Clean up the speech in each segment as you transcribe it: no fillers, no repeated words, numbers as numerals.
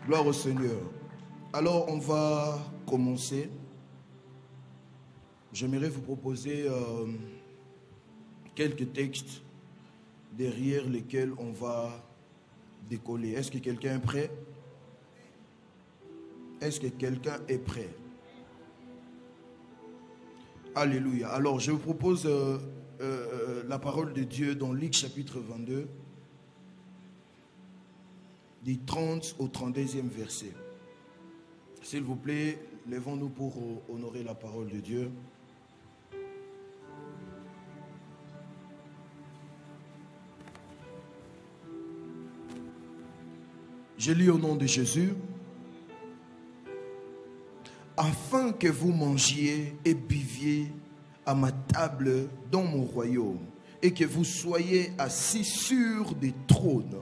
Gloire au Seigneur. Alors, on va commencer. J'aimerais vous proposer quelques textes derrière lesquels on va décoller. Est-ce que quelqu'un est prêt? Est-ce que quelqu'un est prêt? Alléluia. Alors, je vous propose la parole de Dieu dans Luc chapitre 22, du 30 au 32e verset. S'il vous plaît, levons-nous pour honorer la parole de Dieu. Je lis au nom de Jésus. Afin que vous mangiez et buviez à ma table dans mon royaume, et que vous soyez assis sur des trônes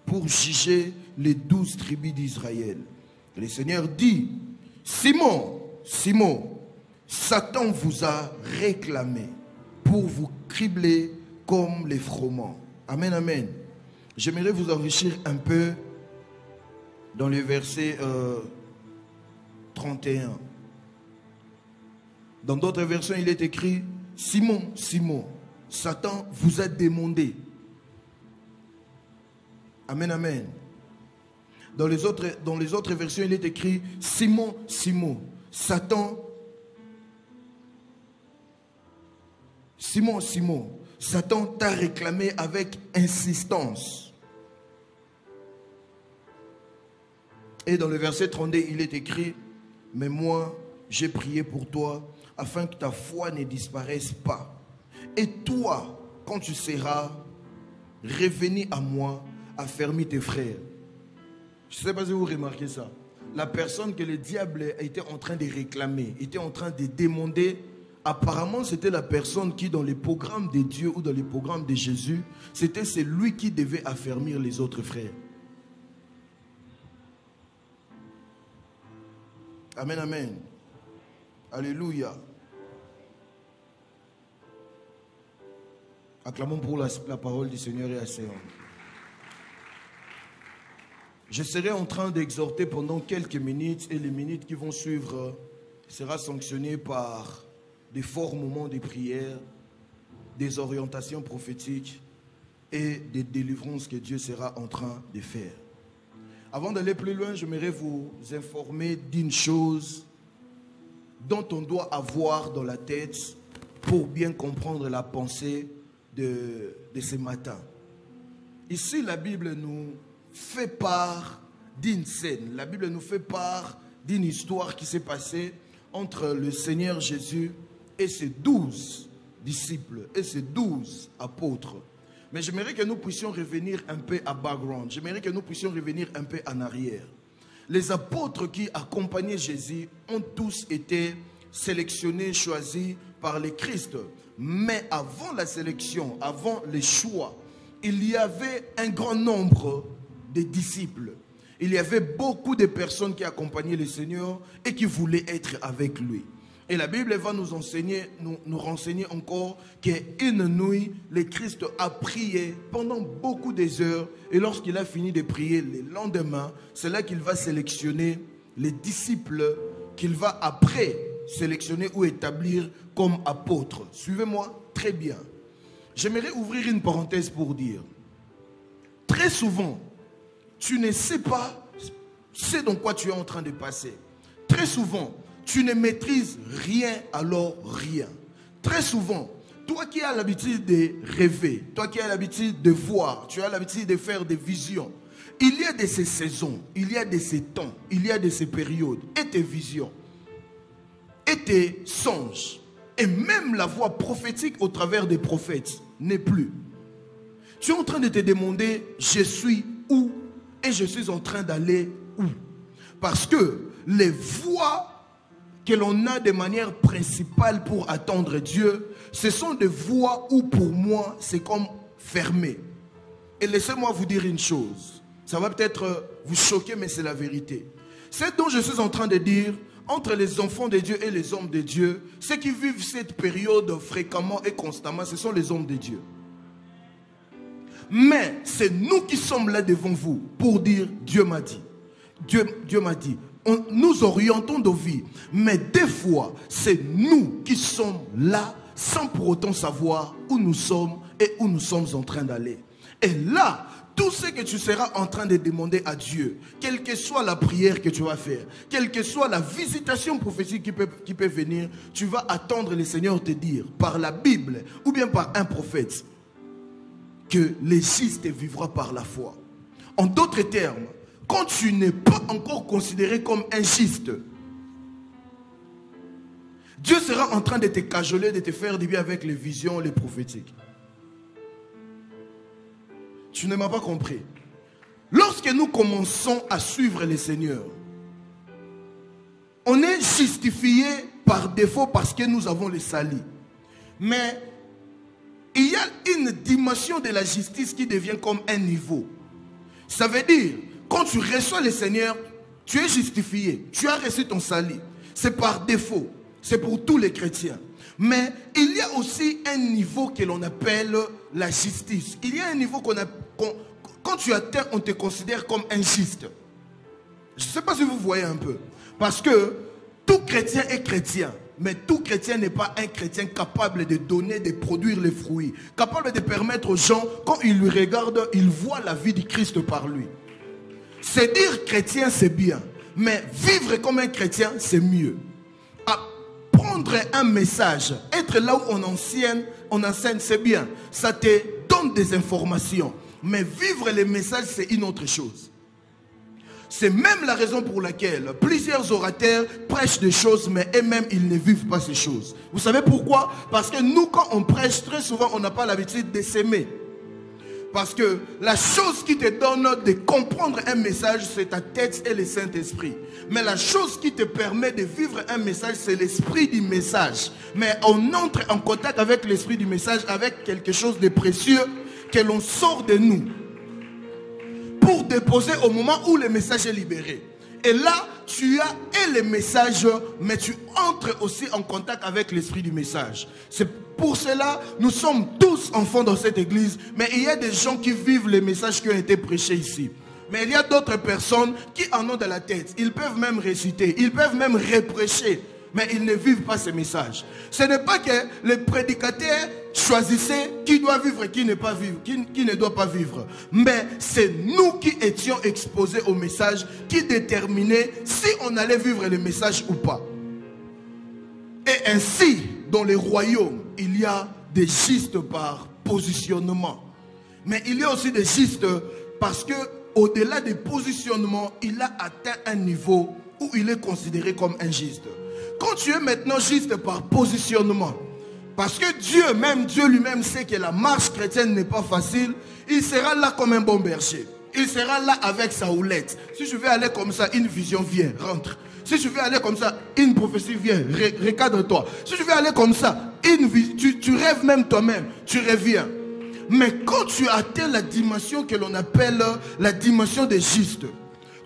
pour juger les 12 tribus d'Israël. Le Seigneur dit: Simon, Simon, Satan vous a réclamé pour vous cribler comme les froment. Amen, amen. J'aimerais vous enrichir un peu dans le verset 31. Dans d'autres versions, il est écrit: Simon, Simon, Satan vous a demandé. Amen, amen. Dans les autres versions, il est écrit: Simon, Simon, Satan, Simon, Simon, Satan t'a réclamé avec insistance. Et dans le verset 32, il est écrit: mais moi, j'ai prié pour toi, afin que ta foi ne disparaisse pas. Et toi, quand tu seras revenu à moi, affermis tes frères. Je ne sais pas si vous remarquez ça. La personne que le diable était en train de réclamer, était en train de demander, apparemment c'était la personne qui, dans les programmes de Dieu ou dans les programmes de Jésus, c'était celui qui devait affermir les autres frères. Amen, amen. Alléluia. Acclamons pour la parole du Seigneur et asséons. Je serai en train d'exhorter pendant quelques minutes, et les minutes qui vont suivre sera sanctionnées par des forts moments de prière, des orientations prophétiques et des délivrances que Dieu sera en train de faire. Avant d'aller plus loin, j'aimerais vous informer d'une chose dont on doit avoir dans la tête pour bien comprendre la pensée de ce matin. Ici, la Bible nous fait part d'une scène. La Bible nous fait part d'une histoire qui s'est passée entre le Seigneur Jésus et ses 12 disciples et ses 12 apôtres. Mais j'aimerais que nous puissions revenir un peu à background. J'aimerais que nous puissions revenir un peu en arrière. Les apôtres qui accompagnaient Jésus ont tous été sélectionnés, choisis par le Christ. Mais avant la sélection, avant les choix, il y avait un grand nombre de disciples. Il y avait beaucoup de personnes qui accompagnaient le Seigneur et qui voulaient être avec lui. Et la Bible va nous enseigner, nous renseigner encore qu'une nuit, le Christ a prié pendant beaucoup d'heures. Et lorsqu'il a fini de prier le lendemain, c'est là qu'il va sélectionner les disciples qu'il va après sélectionner ou établir comme apôtres. Suivez-moi très bien. J'aimerais ouvrir une parenthèse pour dire: très souvent, tu ne sais pas ce dans quoi tu es en train de passer. Très souvent, tu ne maîtrises rien, alors rien. Très souvent, toi qui as l'habitude de rêver, toi qui as l'habitude de voir, tu as l'habitude de faire des visions, il y a de ces saisons, il y a de ces temps, il y a de ces périodes, et tes visions, et tes songes, et même la voix prophétique au travers des prophètes n'est plus. Tu es en train de te demander: je suis où et je suis en train d'aller où? Parce que les voix que l'on a de manière principale pour attendre Dieu, ce sont des voies où pour moi c'est comme fermé. Et laissez-moi vous dire une chose, ça va peut-être vous choquer, mais c'est la vérité. C'est dont je suis en train de dire, entre les enfants de Dieu et les hommes de Dieu, ceux qui vivent cette période fréquemment et constamment, ce sont les hommes de Dieu. Mais c'est nous qui sommes là devant vous pour dire: Dieu m'a dit. Dieu m'a dit, nous orientons nos vies. Mais des fois, c'est nous qui sommes là sans pour autant savoir où nous sommes et où nous sommes en train d'aller. Et là, tout ce que tu seras en train de demander à Dieu, quelle que soit la prière que tu vas faire, quelle que soit la visitation prophétique qui peut venir, tu vas attendre le Seigneur te dire, par la Bible ou bien par un prophète, que le juste vivra par la foi. En d'autres termes, quand tu n'es pas encore considéré comme un juste, Dieu sera en train de te cajoler, de te faire du bien avec les visions, les prophétiques. Tu ne m'as pas compris. Lorsque nous commençons à suivre le Seigneur, on est justifié par défaut parce que nous avons le salut. Mais il y a une dimension de la justice qui devient comme un niveau. Ça veut dire, quand tu reçois le Seigneur, tu es justifié, tu as reçu ton salut. C'est par défaut, c'est pour tous les chrétiens. Mais il y a aussi un niveau que l'on appelle la justice. Il y a un niveau quand tu atteins, on te considère comme un juste. Je ne sais pas si vous voyez un peu. Parce que tout chrétien est chrétien. Mais tout chrétien n'est pas un chrétien capable de donner, de produire les fruits. Capable de permettre aux gens, quand ils lui regardent, ils voient la vie du Christ par lui. C'est dire chrétien, c'est bien. Mais vivre comme un chrétien, c'est mieux. Prendre un message, être là où on enseigne, c'est bien. Ça te donne des informations. Mais vivre les messages, c'est une autre chose. C'est même la raison pour laquelle plusieurs orateurs prêchent des choses, mais eux-mêmes, ils ne vivent pas ces choses. Vous savez pourquoi? Parce que nous, quand on prêche, très souvent, on n'a pas l'habitude de s'aimer. Parce que la chose qui te donne de comprendre un message, c'est ta tête et le Saint-Esprit. Mais la chose qui te permet de vivre un message, c'est l'esprit du message. Mais on entre en contact avec l'esprit du message, avec quelque chose de précieux que l'on sort de nous pour déposer au moment où le message est libéré. Et là, tu as le message, mais tu entres aussi en contact avec l'esprit du message. C'est pour cela, nous sommes tous enfants dans cette église, mais il y a des gens qui vivent les messages qui ont été prêchés ici. Mais il y a d'autres personnes qui en ont dans la tête. Ils peuvent même réciter, ils peuvent même reprêcher, mais ils ne vivent pas ces messages. Ce n'est pas que les prédicateurs choisissaient qui doit vivre et qui ne doit pas vivre. Mais c'est nous qui étions exposés au message qui déterminaient si on allait vivre le message ou pas. Et ainsi, dans les royaumes, il y a des justes par positionnement. Mais il y a aussi des justes parce que au-delà des positionnements, il a atteint un niveau où il est considéré comme un juste. Quand tu es maintenant juste par positionnement, parce que Dieu lui-même sait que la marche chrétienne n'est pas facile, il sera là comme un bon berger. Il sera là avec sa houlette. Si je vais aller comme ça, une vision vient, rentre. Si je vais aller comme ça, une prophétie vient, recadre-toi. Si je vais aller comme ça, tu rêves même toi-même, tu reviens. Mais quand tu atteins la dimension que l'on appelle la dimension des justes,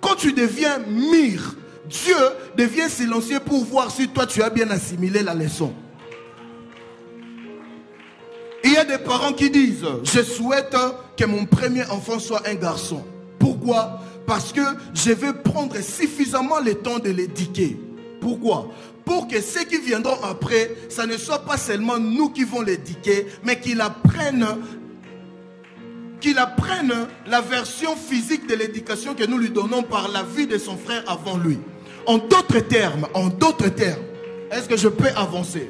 quand tu deviens mûr, Dieu devient silencieux pour voir si toi tu as bien assimilé la leçon. Il y a des parents qui disent, je souhaite que mon premier enfant soit un garçon. Pourquoi? Parce que je vais prendre suffisamment le temps de l'éduquer. Pourquoi? Pour que ceux qui viendront après, ça ne soit pas seulement nous qui vont l'éduquer, mais qu'ils apprennent la version physique de l'éducation que nous lui donnons par la vie de son frère avant lui. En d'autres termes, est-ce que je peux avancer?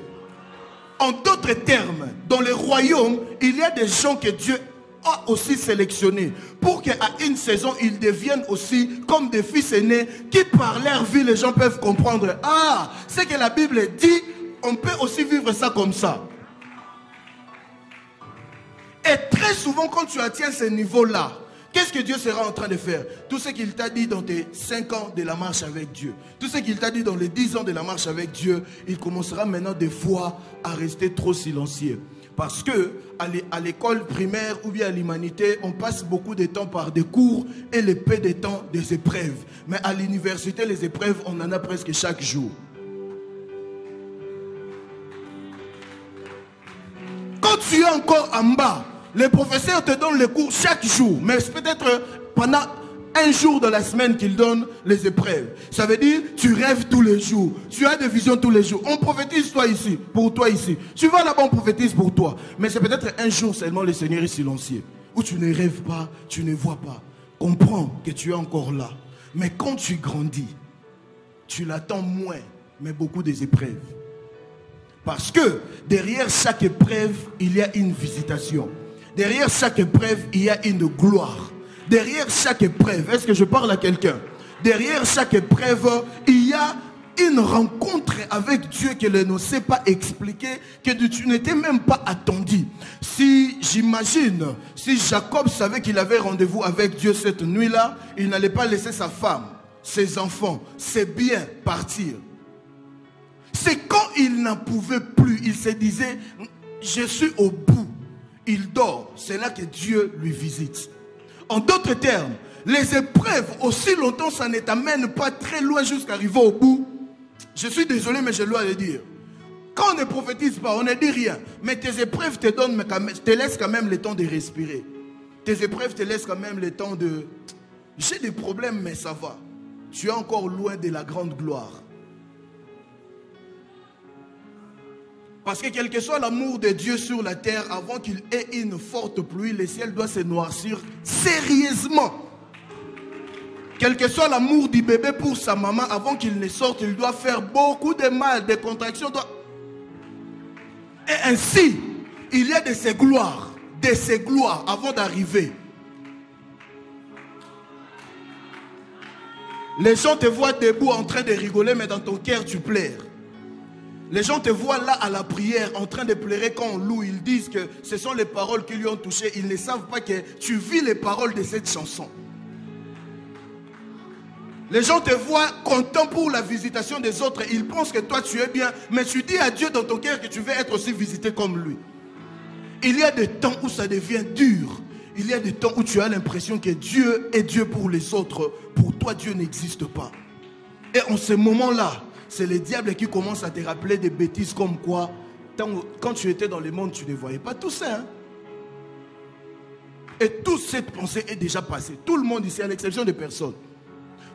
En d'autres termes, dans les royaumes, il y a des gens que Dieu a aussi sélectionnés pour qu'à une saison, ils deviennent aussi comme des fils aînés qui par leur vie, les gens peuvent comprendre. Ah, c'est que la Bible dit, on peut aussi vivre ça comme ça. Et très souvent, quand tu atteins ce niveau-là, qu'est-ce que Dieu sera en train de faire? Tout ce qu'il t'a dit dans tes 5 ans de la marche avec Dieu, tout ce qu'il t'a dit dans les 10 ans de la marche avec Dieu, il commencera maintenant des fois à rester trop silencieux. Parce que à l'école primaire ou bien à l'humanité, on passe beaucoup de temps par des cours et le peu de temps des épreuves. Mais à l'université, les épreuves, on en a presque chaque jour. Quand tu es encore en bas, les professeurs te donnent les cours chaque jour, mais peut-être pendant un jour de la semaine qu'il donne les épreuves. Ça veut dire, tu rêves tous les jours. Tu as des visions tous les jours. On prophétise toi ici, pour toi ici. Tu vas là-bas, on prophétise pour toi. Mais c'est peut-être un jour seulement le Seigneur est silencieux. Où tu ne rêves pas, tu ne vois pas. Comprends que tu es encore là. Mais quand tu grandis, tu l'attends moins, mais beaucoup des épreuves. Parce que derrière chaque épreuve, il y a une visitation. Derrière chaque épreuve, il y a une gloire. Derrière chaque épreuve, est-ce que je parle à quelqu'un? Derrière chaque épreuve, il y a une rencontre avec Dieu qu'elle ne sait pas expliquer, que tu n'étais même pas attendu. Si j'imagine, si Jacob savait qu'il avait rendez-vous avec Dieu cette nuit-là, il n'allait pas laisser sa femme, ses enfants, ses biens partir. C'est quand il n'en pouvait plus, il se disait, je suis au bout. Il dort, c'est là que Dieu lui visite. En d'autres termes, les épreuves, aussi longtemps ça ne t'amène pas très loin jusqu'à arriver au bout. Je suis désolé, mais je dois le dire. Quand on ne prophétise pas, on ne dit rien. Mais tes épreuves te laissent quand même le temps de respirer. Tes épreuves te laissent quand même le temps de... J'ai des problèmes, mais ça va. Tu es encore loin de la grande gloire. Parce que quel que soit l'amour de Dieu sur la terre, avant qu'il ait une forte pluie, le ciel doit se noircir sérieusement. Quel que soit l'amour du bébé pour sa maman, avant qu'il ne sorte, il doit faire beaucoup de mal, des contractions. Et ainsi, il y a de ces gloires avant d'arriver. Les gens te voient debout en train de rigoler, mais dans ton cœur tu pleures. Les gens te voient là à la prière en train de pleurer quand on loue. Ils disent que ce sont les paroles qui lui ont touché. Ils ne savent pas que tu vis les paroles de cette chanson. Les gens te voient content pour la visitation des autres. Ils pensent que toi tu es bien. Mais tu dis à Dieu dans ton cœur que tu veux être aussi visité comme lui. Il y a des temps où ça devient dur. Il y a des temps où tu as l'impression que Dieu est Dieu pour les autres. Pour toi, Dieu n'existe pas. Et en ce moment-là, c'est le diable qui commence à te rappeler des bêtises comme quoi, quand tu étais dans le monde, tu ne voyais pas tout ça. Hein? Et toute cette pensée est déjà passée. Tout le monde ici, à l'exception de personnes.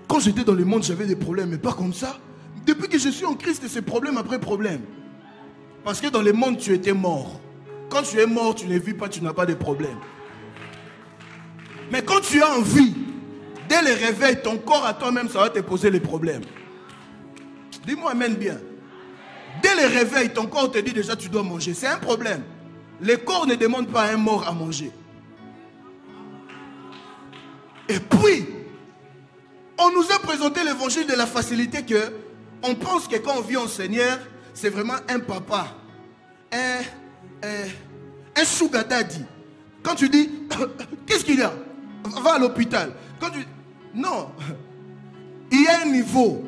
Quand j'étais dans le monde, j'avais des problèmes, mais pas comme ça. Depuis que je suis en Christ, c'est problème après problème. Parce que dans le monde, tu étais mort. Quand tu es mort, tu ne vis pas, tu n'as pas de problème. Mais quand tu es en vie, dès le réveil, ton corps à toi-même, ça va te poser les problèmes. Dis-moi amen bien. Dès le réveil, ton corps te dit déjà tu dois manger. C'est un problème. Le corps ne demande pas à un mort à manger. Et puis, on nous a présenté l'évangile de la facilité que on pense que quand on vit en Seigneur, c'est vraiment un papa, un sugar daddy. Quand tu dis, qu'est-ce qu'il y a? Va à l'hôpital. Quand tu... Non. Il y a un niveau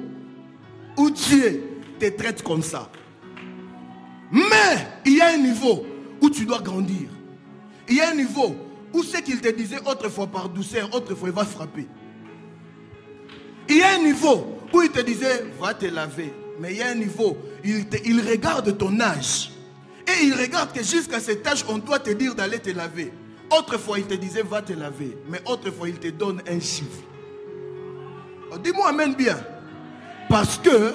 où Dieu te traite comme ça. Mais il y a un niveau où tu dois grandir. Il y a un niveau où ce qu'il te disait autrefois par douceur, autrefois il va frapper. Il y a un niveau où il te disait va te laver. Mais il y a un niveau, il regarde ton âge. Et il regarde que jusqu'à cet âge, on doit te dire d'aller te laver. Autrefois, il te disait va te laver. Mais autrefois, il te donne un chiffre. Oh, dis-moi amen bien. Parce que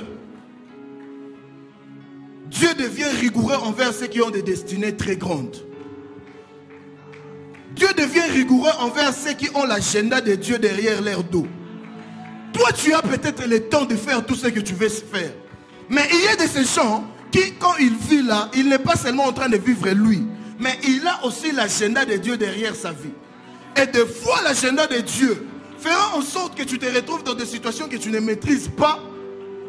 Dieu devient rigoureux envers ceux qui ont des destinées très grandes. Dieu devient rigoureux envers ceux qui ont l'agenda de Dieu derrière leur dos. Toi, tu as peut-être le temps de faire tout ce que tu veux faire. Mais il y a de ces gens qui, quand il vit là, il n'est pas seulement en train de vivre lui, mais il a aussi l'agenda de Dieu derrière sa vie. Et des fois, l'agenda de Dieu fera en sorte que tu te retrouves dans des situations que tu ne maîtrises pas,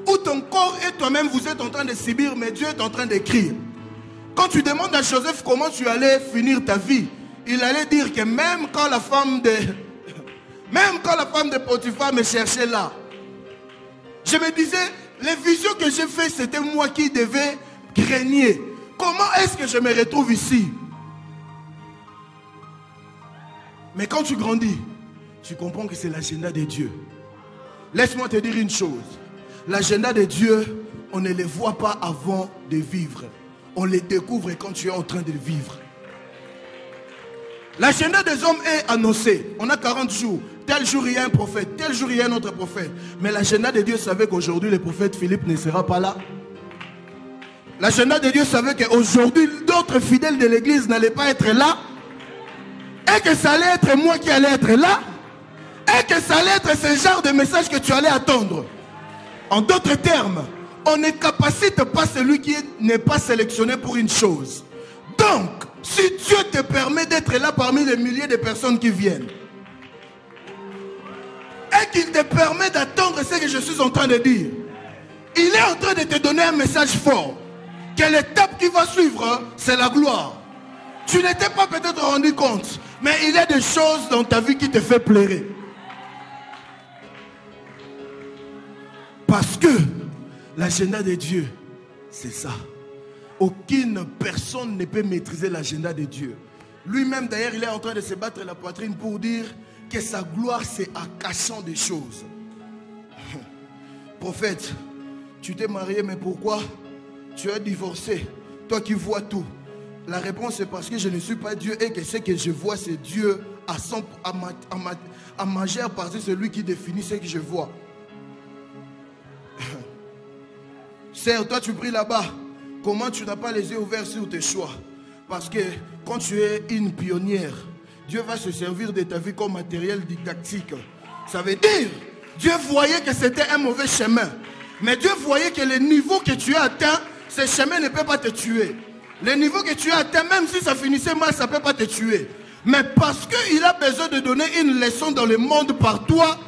où ton corps et toi-même vous êtes en train de subir, mais Dieu est en train d'écrire. Quand tu demandes à Joseph comment tu allais finir ta vie, il allait dire que même quand la femme de Potiphar me cherchait là, je me disais, les visions que j'ai faites, c'était moi qui devais régner. Comment est-ce que je me retrouve ici? Mais quand tu grandis, tu comprends que c'est l'agenda de Dieu. Laisse-moi te dire une chose. L'agenda de Dieu, on ne le voit pas avant de vivre. On le découvre quand tu es en train de vivre. L'agenda des hommes est annoncé. On a 40 jours. tel jour il y a un prophète, tel jour il y a un autre prophète. Mais l'agenda de Dieu savait qu'aujourd'hui le prophète Philippe ne sera pas là. L'agenda de Dieu savait qu'aujourd'hui d'autres fidèles de l'église n'allaient pas être là. Et que ça allait être moi qui allais être là. Et que ça allait être ce genre de message que tu allais attendre. En d'autres termes, on ne capacite pas celui qui n'est pas sélectionné pour une chose. Donc, si Dieu te permet d'être là parmi les milliers de personnes qui viennent, et qu'il te permet d'attendre ce que je suis en train de dire, il est en train de te donner un message fort. Que l'étape qui va suivre, c'est la gloire. Tu n'étais pas peut-être rendu compte, mais il y a des choses dans ta vie qui te fait pleurer. Parce que l'agenda de Dieu, c'est ça. Aucune personne ne peut maîtriser l'agenda de Dieu. Lui-même, d'ailleurs, il est en train de se battre la poitrine pour dire que sa gloire, c'est en cachant des choses. Prophète, tu t'es marié, mais pourquoi tu as divorcé? Toi qui vois tout. La réponse est parce que je ne suis pas Dieu et que ce que je vois, c'est Dieu à majeure partie, c'est lui qui définit ce que je vois. Certes, toi tu pries là-bas. Comment tu n'as pas les yeux ouverts sur tes choix? Parce que quand tu es une pionnière, Dieu va se servir de ta vie comme matériel didactique. Ça veut dire, Dieu voyait que c'était un mauvais chemin. Mais Dieu voyait que le niveau que tu as atteint, ce chemin ne peut pas te tuer. Le niveau que tu as atteint, même si ça finissait mal, ça ne peut pas te tuer. Mais parce qu'il a besoin de donner une leçon dans le monde par toi,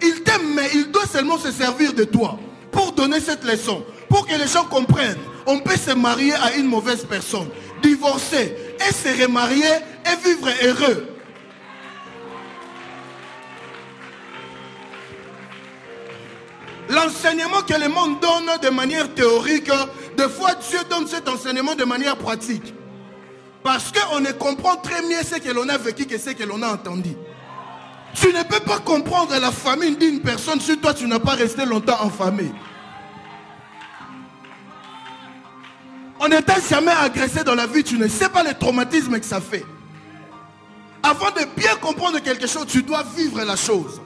il t'aime, mais il doit seulement se servir de toi pour donner cette leçon. Pour que les gens comprennent, on peut se marier à une mauvaise personne, divorcer et se remarier et vivre heureux. L'enseignement que le monde donne de manière théorique, des fois Dieu donne cet enseignement de manière pratique. Parce qu'on ne comprend très mieux ce que l'on a vécu que ce que l'on a entendu. Tu ne peux pas comprendre la famille d'une personne si toi tu n'as pas resté longtemps en famille. On n'était jamais agressé dans la vie, tu ne sais pas le traumatisme que ça fait. Avant de bien comprendre quelque chose, tu dois vivre la chose.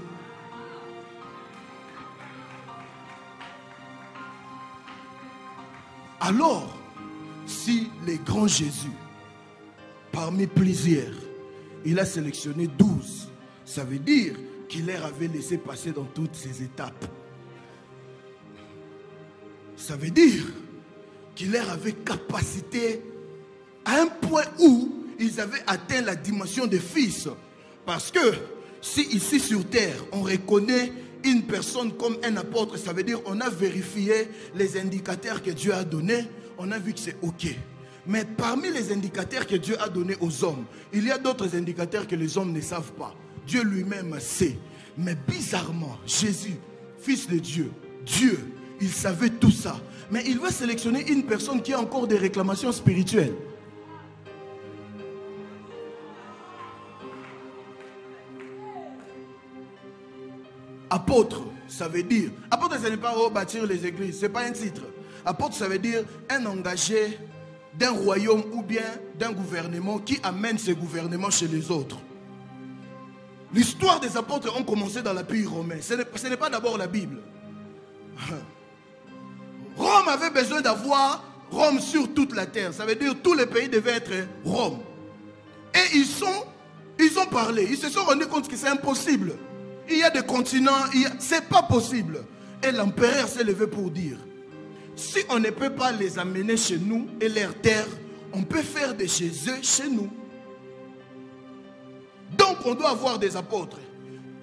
Alors, si le grand Jésus, parmi plusieurs, il a sélectionné 12, ça veut dire qu'il leur avait laissé passer dans toutes ces étapes. Ça veut dire qu'il leur avait capacité à un point où ils avaient atteint la dimension de fils. Parce que si ici sur terre, on reconnaît une personne comme un apôtre, ça veut dire on a vérifié les indicateurs que Dieu a donnés, on a vu que c'est ok. Mais parmi les indicateurs que Dieu a donnés aux hommes, il y a d'autres indicateurs que les hommes ne savent pas. Dieu lui-même sait. Mais bizarrement, Jésus, fils de Dieu, Dieu, il savait tout ça. Mais il va sélectionner une personne qui a encore des réclamations spirituelles. Apôtre, ça veut dire... Apôtre, ce n'est pas bâtir les églises, ce n'est pas un titre. Apôtre, ça veut dire un engagé d'un royaume ou bien d'un gouvernement qui amène ce gouvernement chez les autres. L'histoire des apôtres ont commencé dans l'Empire romain. Ce n'est pas d'abord la Bible. Rome avait besoin d'avoir Rome sur toute la terre. Ça veut dire que tous les pays devaient être Rome. Et ils ont parlé. Ils se sont rendus compte que c'est impossible. Il y a des continents, c'est pas possible. Et l'empereur s'est levé pour dire, si on ne peut pas les amener chez nous et leur terre, on peut faire de chez eux chez nous. Donc on doit avoir des apôtres.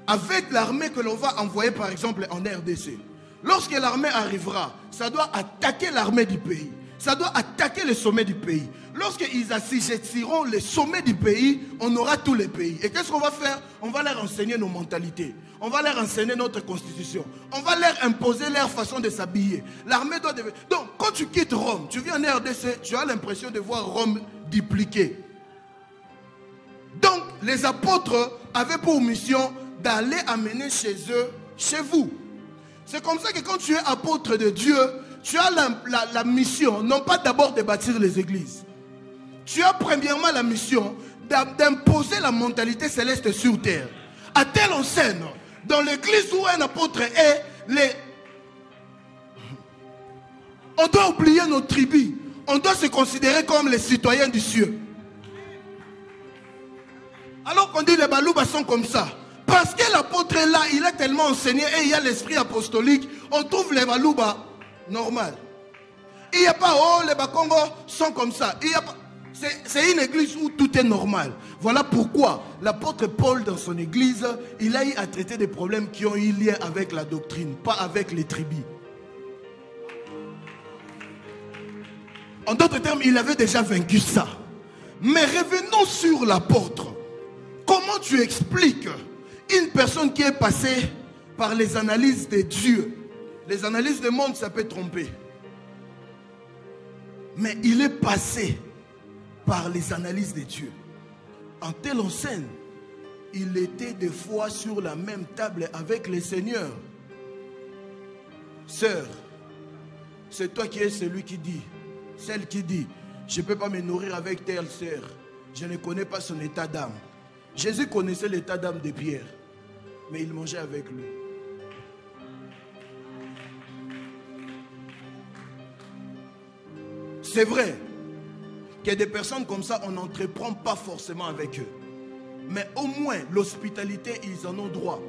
Avec l'armée que l'on va envoyer par exemple en RDC. Lorsque l'armée arrivera, ça doit attaquer l'armée du pays. Ça doit attaquer le sommet du pays. Lorsqu'ils assujettiront le sommet du pays, on aura tous les pays. Et qu'est-ce qu'on va faire? On va leur enseigner nos mentalités. On va leur enseigner notre constitution. On va leur imposer leur façon de s'habiller. L'armée doit devenir... Donc, quand tu quittes Rome, tu viens en RDC, tu as l'impression de voir Rome dupliquée. Donc, les apôtres avaient pour mission d'aller amener chez eux, chez vous. C'est comme ça que quand tu es apôtre de Dieu, tu as la mission, non pas d'abord de bâtir les églises. Tu as premièrement la mission d'imposer la mentalité céleste sur terre. À telle enseigne, dans l'église où un apôtre est, on doit oublier nos tribus. On doit se considérer comme les citoyens du ciel. Alors qu'on dit les Balouba sont comme ça. Parce que l'apôtre est là, il est tellement enseigné et il y a l'esprit apostolique, on trouve les Balouba normal. Il n'y a pas, oh, les Bakongo sont comme ça. C'est une église où tout est normal. Voilà pourquoi l'apôtre Paul, dans son église, il a eu à traiter des problèmes qui ont eu lien avec la doctrine, pas avec les tribus. En d'autres termes, il avait déjà vaincu ça. Mais revenons sur l'apôtre. Comment tu expliques une personne qui est passée par les analyses de Dieu? Les analyses du monde, ça peut tromper. Mais il est passé par les analyses de Dieu. En telle enseigne, il était des fois sur la même table avec les seigneurs. Sœur, c'est toi qui es celui qui dit, celle qui dit, je ne peux pas me nourrir avec telle sœur. Je ne connais pas son état d'âme. Jésus connaissait l'état d'âme de Pierre, mais il mangeait avec lui. C'est vrai qu'il y a des personnes comme ça, on n'entreprend pas forcément avec eux. Mais au moins, l'hospitalité, ils en ont droit.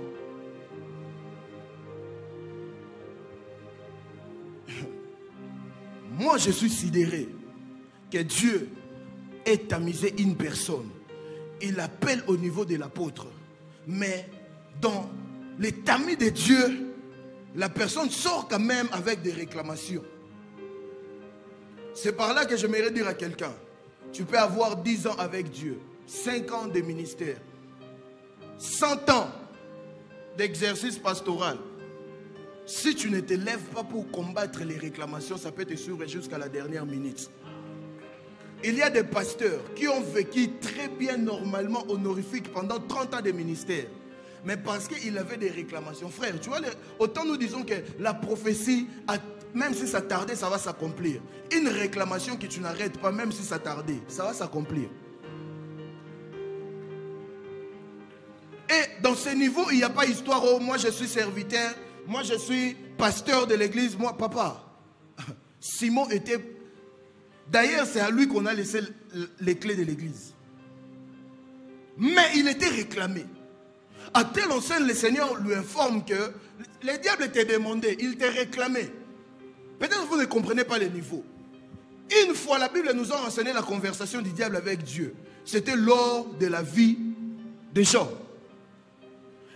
Moi, je suis sidéré que Dieu ait tamisé une personne. Il appelle au niveau de l'apôtre. Mais dans les tamis de Dieu, la personne sort quand même avec des réclamations. C'est par là que j'aimerais dire à quelqu'un, tu peux avoir 10 ans avec Dieu, 5 ans de ministère, 100 ans d'exercice pastoral. Si tu ne te lèves pas pour combattre les réclamations, ça peut te suivre jusqu'à la dernière minute. Il y a des pasteurs qui ont vécu très bien normalement honorifique pendant 30 ans de ministère. Mais parce qu'il avait des réclamations. Frère, tu vois, autant nous disons que la prophétie, même si ça tardait, ça va s'accomplir. Une réclamation que tu n'arrêtes pas, même si ça tardait, ça va s'accomplir. Et dans ce niveau, il n'y a pas histoire, oh, moi je suis serviteur, moi je suis pasteur de l'église, moi, papa. Simon était... D'ailleurs, c'est à lui qu'on a laissé les clés de l'église. Mais il était réclamé. À telle enseigne, le Seigneur lui informe que les diables étaient demandés, ils étaient réclamés. Peut-être que vous ne comprenez pas les niveaux. Une fois, la Bible nous a enseigné la conversation du diable avec Dieu. C'était lors de la vie de Job.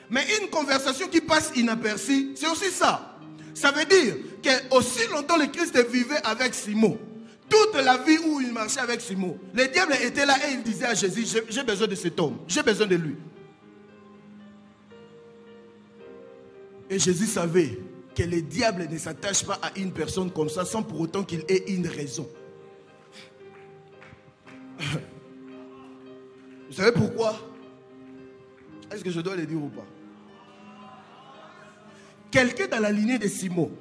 Mais une conversation qui passe inaperçue, c'est aussi ça. Ça veut dire qu'aussi longtemps le Christ vivait avec Simon, toute la vie où il marchait avec Simon, le diable était là et il disait à Jésus, j'ai besoin de cet homme, j'ai besoin de lui. Et Jésus savait que le diable ne s'attache pas à une personne comme ça sans pour autant qu'il ait une raison. Vous savez pourquoi? Est-ce que je dois le dire ou pas? Quelqu'un dans la lignée de Simon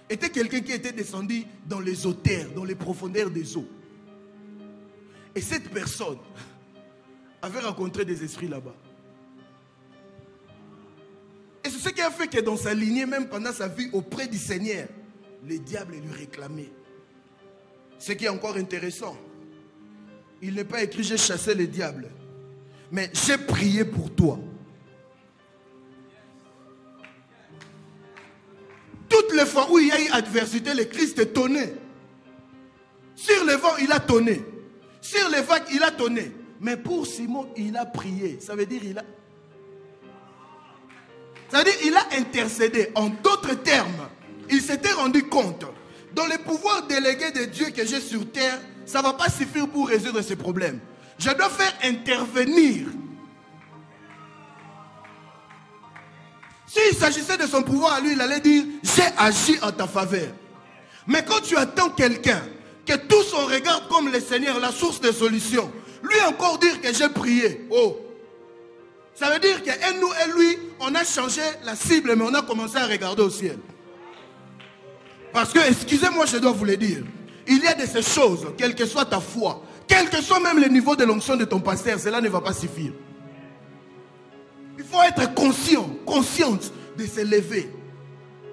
était quelqu'un qui était descendu dans les hauteurs, dans les profondeurs des eaux. Et cette personne avait rencontré des esprits là-bas. Et c'est ce qui a fait que dans sa lignée, même pendant sa vie auprès du Seigneur, le diable lui réclamait. Ce qui est encore intéressant, il n'est pas écrit « j'ai chassé le diable », mais « j'ai prié pour toi ». Toutes les fois où il y a eu adversité, le Christ tonnait. Sur le vent, il a tonné. Sur les vagues, il a tonné. Mais pour Simon, il a prié. Ça veut dire il a intercédé. En d'autres termes, il s'était rendu compte. Dans le pouvoir délégué de Dieu que j'ai sur terre, ça ne va pas suffire pour résoudre ces problèmes. Je dois faire intervenir. S'il s'agissait de son pouvoir à lui, il allait dire, j'ai agi en ta faveur. Mais quand tu attends quelqu'un, que tous on regarde comme le Seigneur, la source de solution, lui encore dire que j'ai prié. Oh, ça veut dire que nous et lui, on a changé la cible, mais on a commencé à regarder au ciel. Parce que, excusez-moi, je dois vous le dire, il y a de ces choses, quelle que soit ta foi, quel que soit même le niveau de l'onction de ton pasteur, cela ne va pas suffire. faut être consciente de se lever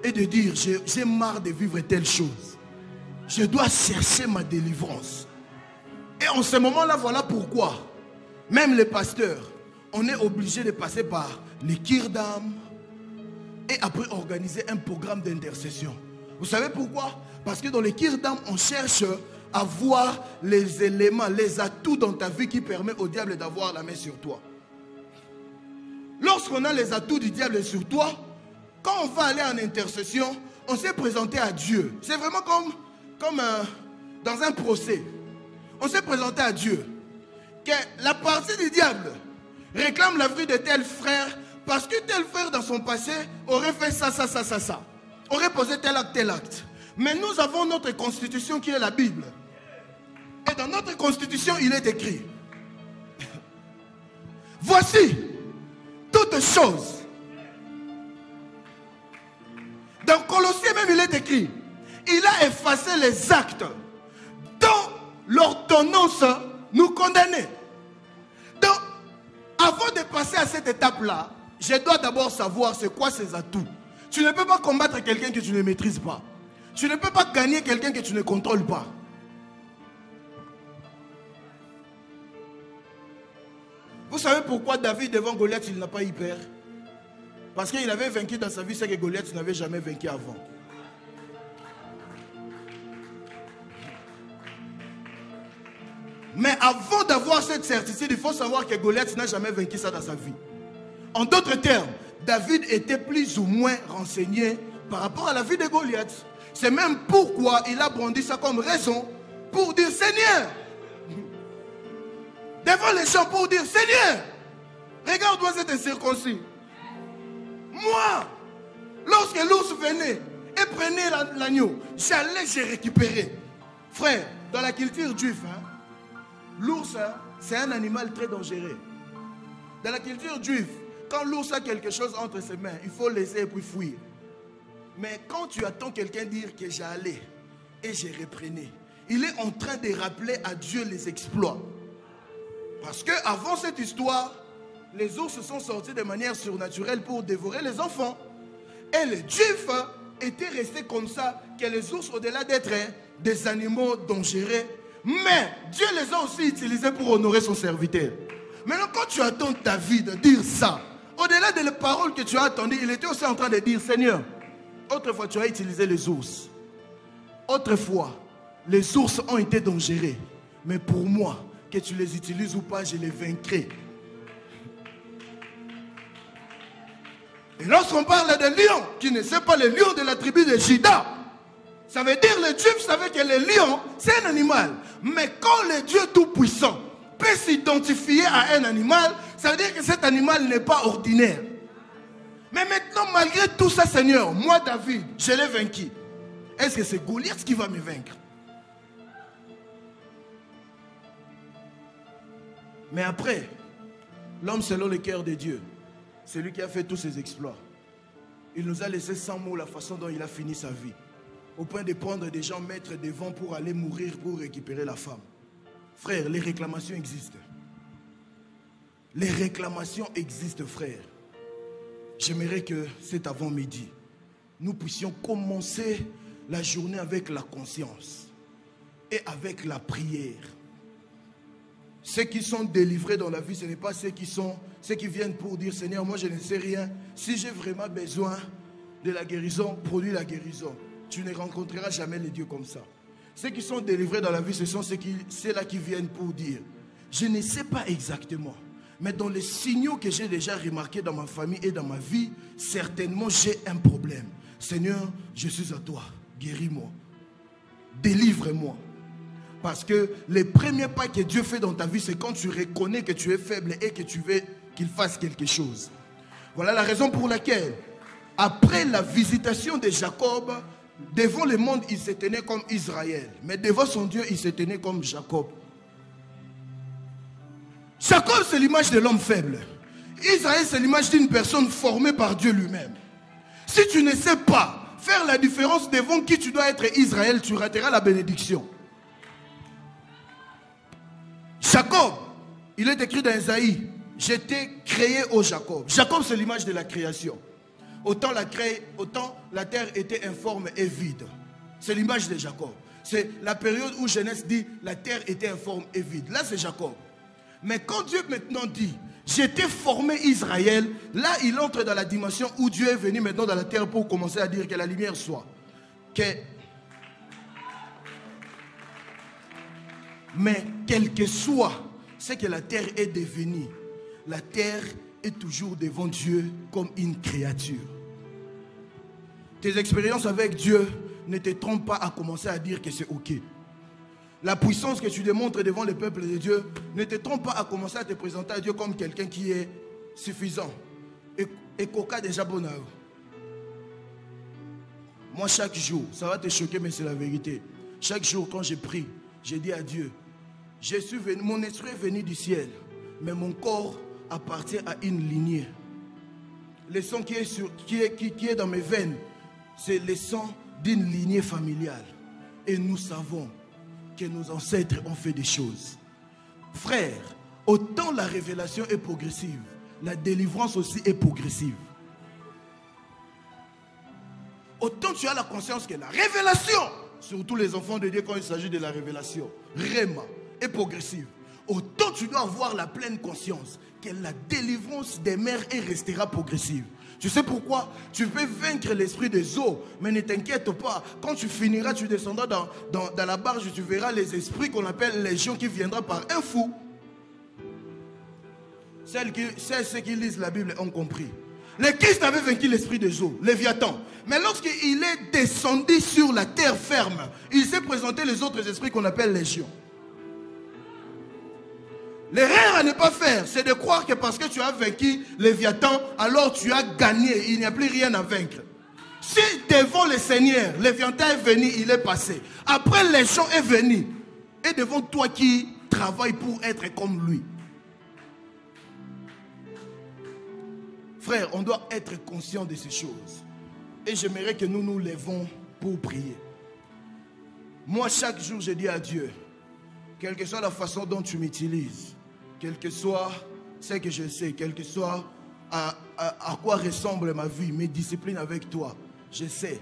et de dire, j'ai marre de vivre telle chose. Je dois chercher ma délivrance. Et en ce moment-là, voilà pourquoi, même les pasteurs, on est obligé de passer par les kirdam et après organiser un programme d'intercession. Vous savez pourquoi? Parce que dans les kirdam, on cherche à voir les éléments, les atouts dans ta vie qui permettent au diable d'avoir la main sur toi. Lorsqu'on a les atouts du diable sur toi, quand on va aller en intercession, on s'est présenté à Dieu. C'est vraiment comme dans un procès. On s'est présenté à Dieu. Que la partie du diable réclame la vie de tel frère parce que tel frère dans son passé aurait fait ça. Aurait posé tel acte. Mais nous avons notre constitution qui est la Bible. Et dans notre constitution, il est écrit. Voici toutes choses. Dans Colossiens même, il est écrit. Il a effacé les actes dont l'ordonnance nous condamnait. Donc, avant de passer à cette étape-là, je dois d'abord savoir c'est quoi ces atouts. Tu ne peux pas combattre quelqu'un que tu ne maîtrises pas. Tu ne peux pas gagner quelqu'un que tu ne contrôles pas. Vous savez pourquoi David devant Goliath, il n'a pas eu peur? Parce qu'il avait vaincu dans sa vie ce que Goliath n'avait jamais vaincu avant. Mais avant d'avoir cette certitude, il faut savoir que Goliath n'a jamais vaincu ça dans sa vie. En d'autres termes, David était plus ou moins renseigné par rapport à la vie de Goliath. C'est même pourquoi il a brandi ça comme raison pour dire Seigneur. Devant les gens pour dire Seigneur, regarde-moi cet incirconcis. Moi, lorsque l'ours venait et prenait l'agneau, j'allais, j'ai récupéré. Frère, dans la culture juive, l'ours, c'est un animal très dangereux. Dans la culture juive, quand l'ours a quelque chose entre ses mains, il faut laisser et puis fuir. Mais quand tu attends quelqu'un dire que j'allais et j'ai repris, il est en train de rappeler à Dieu les exploits. Parce qu'avant cette histoire, les ours sont sortis de manière surnaturelle pour dévorer les enfants. Et les Juifs étaient restés comme ça, que les ours, au-delà d'être des animaux dangereux, mais Dieu les a aussi utilisés pour honorer son serviteur. Maintenant, quand tu attends ta vie de dire ça, au-delà des paroles que tu as entendues, il était aussi en train de dire, Seigneur, autrefois tu as utilisé les ours. Autrefois, les ours ont été dangereux. Mais pour moi, que tu les utilises ou pas, je les vaincrai. Et lorsqu'on parle de lion, qui ne sait pas le lion de la tribu de Juda, ça veut dire les Juifs savaient que le lion, c'est un animal. Mais quand le Dieu Tout-Puissant peut s'identifier à un animal, ça veut dire que cet animal n'est pas ordinaire. Mais maintenant, malgré tout ça, Seigneur, moi, David, je l'ai vaincu. Est-ce que c'est Goliath qui va me vaincre? Mais après, l'homme selon le cœur de Dieu, c'est lui qui a fait tous ses exploits. Il nous a laissé sans mots la façon dont il a fini sa vie. Au point de prendre des gens mettre devant pour aller mourir, pour récupérer la femme. Frère, les réclamations existent. Les réclamations existent, frère. J'aimerais que cet avant-midi, nous puissions commencer la journée avec la conscience et avec la prière. Ceux qui sont délivrés dans la vie, ce n'est pas ceux qui viennent pour dire Seigneur, moi je ne sais rien. Si j'ai vraiment besoin de la guérison, produis la guérison. Tu ne rencontreras jamais les dieux comme ça. Ceux qui sont délivrés dans la vie, ce sont ceux-là qui viennent pour dire je ne sais pas exactement, mais dans les signaux que j'ai déjà remarqués dans ma famille et dans ma vie, certainement j'ai un problème. Seigneur, je suis à toi. Guéris-moi. Délivre-moi. Parce que les premiers pas que Dieu fait dans ta vie, c'est quand tu reconnais que tu es faible et que tu veux qu'il fasse quelque chose. Voilà la raison pour laquelle, après la visitation de Jacob, devant le monde, il se tenait comme Israël. Mais devant son Dieu, il se tenait comme Jacob. Jacob, c'est l'image de l'homme faible. Israël, c'est l'image d'une personne formée par Dieu lui-même. Si tu ne sais pas faire la différence devant qui tu dois être Israël, tu rateras la bénédiction. Jacob, il est écrit dans Isaïe, j'étais créé au Jacob. Jacob, c'est l'image de la création. Autant la terre était informe et vide. C'est l'image de Jacob. C'est la période où Genèse dit la terre était informe et vide. Là, c'est Jacob. Mais quand Dieu maintenant dit j'étais formé Israël, là, il entre dans la dimension où Dieu est venu maintenant dans la terre pour commencer à dire que la lumière soit. Mais quel que soit ce que la terre est devenue, la terre est toujours devant Dieu comme une créature. Tes expériences avec Dieu ne te trompent pas à commencer à dire que c'est ok. La puissance que tu démontres devant le peuple de Dieu ne te trompe pas à commencer à te présenter à Dieu comme quelqu'un qui est suffisant. Et coca déjà bon. Moi, chaque jour, ça va te choquer, mais c'est la vérité. Chaque jour, quand je prie, je dis à Dieu, mon esprit est venu du ciel, mais mon corps appartient à une lignée. Le sang qui est dans mes veines, c'est le sang d'une lignée familiale. Et nous savons que nos ancêtres ont fait des choses. Frère, autant la révélation est progressive, la délivrance aussi est progressive. Autant tu as la conscience que la révélation, surtout les enfants de Dieu quand il s'agit de la révélation, Réma, est progressive. Autant tu dois avoir la pleine conscience que la délivrance des mères est restera progressive. Tu sais pourquoi? Tu peux vaincre l'esprit des eaux, mais ne t'inquiète pas. Quand tu finiras, tu descendras dans la barge, tu verras les esprits qu'on appelle légion qui viendra par un fou. Ceux qui lisent la Bible ont compris. Le Christ avait vaincu l'esprit des eaux, Léviathan. Mais lorsqu'il est descendu sur la terre ferme, il s'est présenté les autres esprits qu'on appelle légion. L'erreur à ne pas faire, c'est de croire que parce que tu as vaincu Léviathan, alors tu as gagné. Il n'y a plus rien à vaincre. Si devant le Seigneur, Léviathan est venu, il est passé. Après, Légion est venu. Et devant toi qui travaille pour être comme lui. Frère, on doit être conscient de ces choses. Et j'aimerais que nous nous lèvons pour prier. Moi, chaque jour, je dis à Dieu, quelle que soit la façon dont tu m'utilises, quel que soit ce que je sais, quel que soit à quoi ressemble ma vie, mes disciplines avec toi, je sais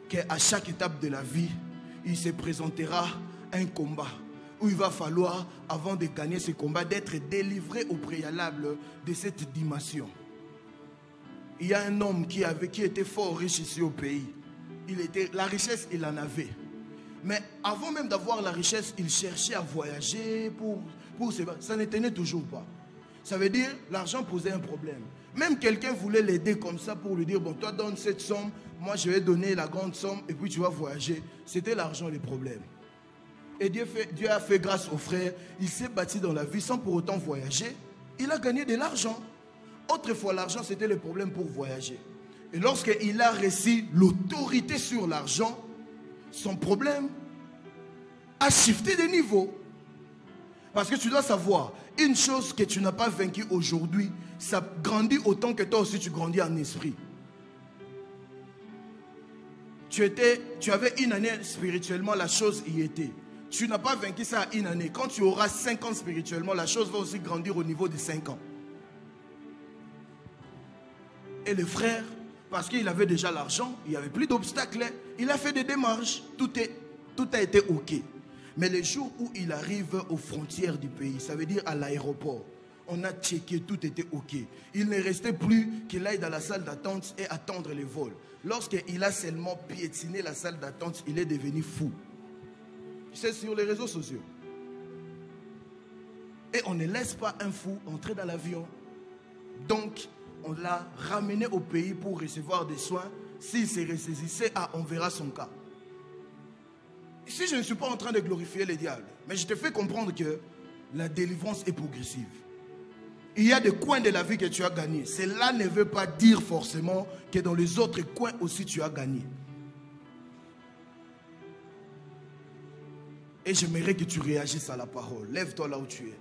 qu'à chaque étape de la vie, il se présentera un combat où il va falloir, avant de gagner ce combat, d'être délivré au préalable de cette dimension. Il y a un homme qui était fort riche ici au pays. La richesse, il en avait. Mais avant même d'avoir la richesse, il cherchait à voyager pour se battre. Ça ne tenait toujours pas. Ça veut dire, l'argent posait un problème. Même quelqu'un voulait l'aider comme ça pour lui dire, bon, toi donne cette somme, moi je vais donner la grande somme et puis tu vas voyager. C'était l'argent le problème. Et Dieu a fait grâce au frère. Il s'est bâti dans la vie sans pour autant voyager. Il a gagné de l'argent. Autrefois, l'argent, c'était le problème pour voyager. Et lorsqu'il a reçu l'autorité sur l'argent, son problème a shifté de niveau. Parce que tu dois savoir, une chose que tu n'as pas vaincue aujourd'hui, ça grandit autant que toi aussi tu grandis en esprit. Tu avais une année spirituellement, la chose y était. Tu n'as pas vaincu ça à une année. Quand tu auras 5 ans spirituellement, la chose va aussi grandir au niveau de 5 ans. Et le frère, parce qu'il avait déjà l'argent, il n'y avait plus d'obstacles, il a fait des démarches, tout a été ok. Mais le jour où il arrive aux frontières du pays, ça veut dire à l'aéroport, on a checké, tout était ok. Il ne restait plus qu'il aille dans la salle d'attente et attendre le vol. Lorsqu'il a seulement piétiné la salle d'attente, il est devenu fou. C'est sur les réseaux sociaux. Et on ne laisse pas un fou entrer dans l'avion. Donc, on l'a ramené au pays pour recevoir des soins. S'il se ressaisissait, on verra son cas. Ici, je ne suis pas en train de glorifier le diable, mais je te fais comprendre que la délivrance est progressive. Il y a des coins de la vie que tu as gagné. Cela ne veut pas dire forcément que dans les autres coins aussi tu as gagné. Et j'aimerais que tu réagisses à la parole. Lève-toi là où tu es.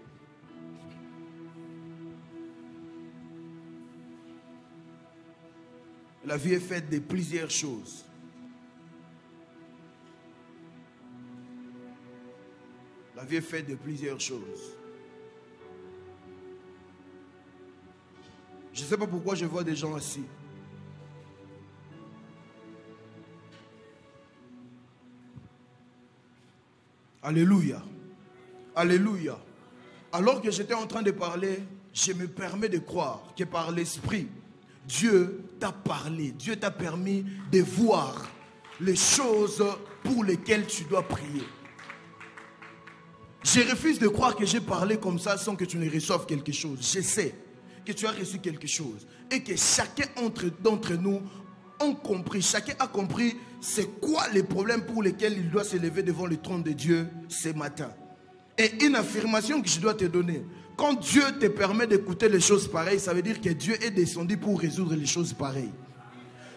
La vie est faite de plusieurs choses. La vie est faite de plusieurs choses. Je ne sais pas pourquoi je vois des gens assis. Alléluia. Alléluia. Alors que j'étais en train de parler, je me permets de croire que par l'Esprit, Dieu t'a parlé. Dieu t'a permis de voir les choses pour lesquelles tu dois prier. Je refuse de croire que j'ai parlé comme ça sans que tu ne reçoives quelque chose. Je sais que tu as reçu quelque chose. Et que chacun d'entre nous a compris c'est quoi les problèmes pour lesquels il doit se lever devant le trône de Dieu ce matin. Et une affirmation que je dois te donner. Quand Dieu te permet d'écouter les choses pareilles, ça veut dire que Dieu est descendu pour résoudre les choses pareilles.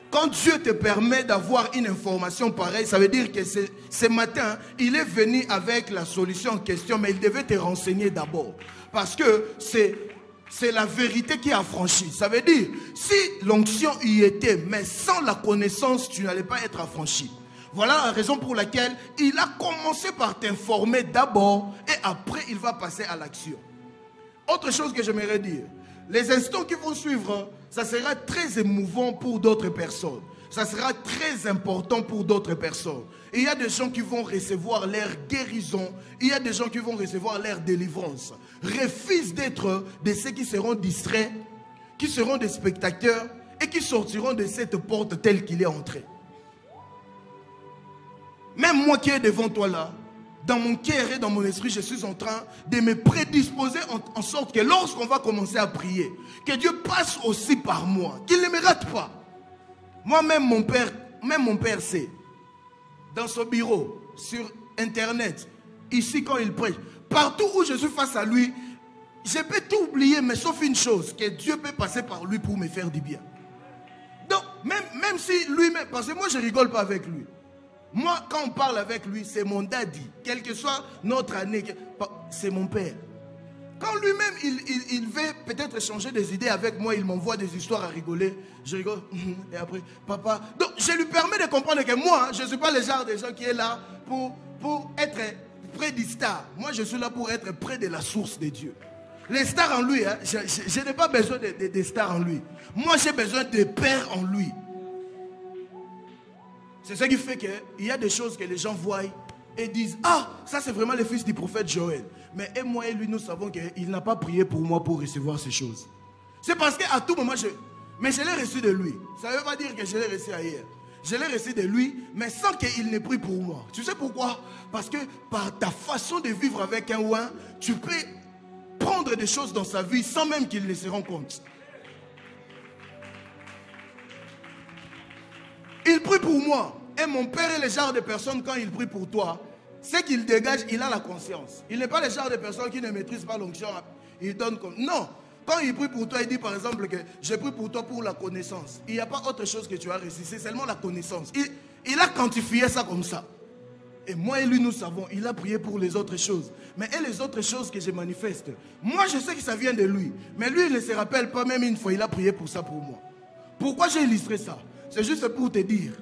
Quand Dieu te permet d'avoir une information pareille, ça veut dire que ce matin, il est venu avec la solution en question, mais il devait te renseigner d'abord. Parce que c'est la vérité qui a affranchi. Ça veut dire, si l'onction y était, mais sans la connaissance, tu n'allais pas être affranchi. Voilà la raison pour laquelle il a commencé par t'informer d'abord et après il va passer à l'action. Autre chose que j'aimerais dire, les instants qui vont suivre, ça sera très émouvant pour d'autres personnes. Ça sera très important pour d'autres personnes. Il y a des gens qui vont recevoir leur guérison. Il y a des gens qui vont recevoir leur délivrance. Refuse d'être de ceux qui seront distraits, qui seront des spectateurs et qui sortiront de cette porte telle qu'il est entré. Même moi qui est devant toi là, dans mon cœur et dans mon esprit, je suis en train de me prédisposer en sorte que lorsqu'on va commencer à prier, que Dieu passe aussi par moi, qu'il ne me rate pas. Moi-même, mon père sait, dans son bureau, sur Internet, ici quand il prêche, partout où je suis face à lui, je peux tout oublier, mais sauf une chose, que Dieu peut passer par lui pour me faire du bien. Donc, même si lui-même, parce que moi je ne rigole pas avec lui. Moi, quand on parle avec lui, c'est mon daddy. Quelle que soit notre année, c'est mon père. Quand lui-même, il veut peut-être échanger des idées avec moi, il m'envoie des histoires à rigoler. Je rigole. Et après, papa. Donc, je lui permets de comprendre que moi, je ne suis pas le genre de gens qui est là pour être près des stars. Moi, je suis là pour être près de la source de Dieu. Les stars en lui, hein, je n'ai pas besoin de stars en lui. Moi, j'ai besoin de pères en lui. C'est ça qui fait qu'il y a des choses que les gens voient et disent, ah, ça c'est vraiment le fils du prophète Joël. Mais moi et lui, nous savons qu'il n'a pas prié pour moi pour recevoir ces choses. C'est parce qu'à tout moment, mais je l'ai reçu de lui. Ça ne veut pas dire que je l'ai reçu ailleurs. Je l'ai reçu de lui, mais sans qu'il n'ait pris pour moi. Tu sais pourquoi? Parce que par ta façon de vivre avec un ouin, tu peux prendre des choses dans sa vie sans même qu'il ne se rende compte. Il prie pour moi. Et mon père est le genre de personne, quand il prie pour toi, c'est qu'il dégage, il a la conscience. Il n'est pas le genre de personne qui ne maîtrise pas l'onction. Il donne comme... Non. Quand il prie pour toi, il dit par exemple que je prie pour toi pour la connaissance. Il n'y a pas autre chose que tu as reçu, c'est seulement la connaissance. Il a quantifié ça comme ça. Et moi et lui, nous savons, il a prié pour les autres choses. Mais et les autres choses que je manifeste, moi je sais que ça vient de lui. Mais lui, il ne se rappelle pas même une fois, il a prié pour ça pour moi. Pourquoi j'ai illustré ça? C'est juste pour te dire,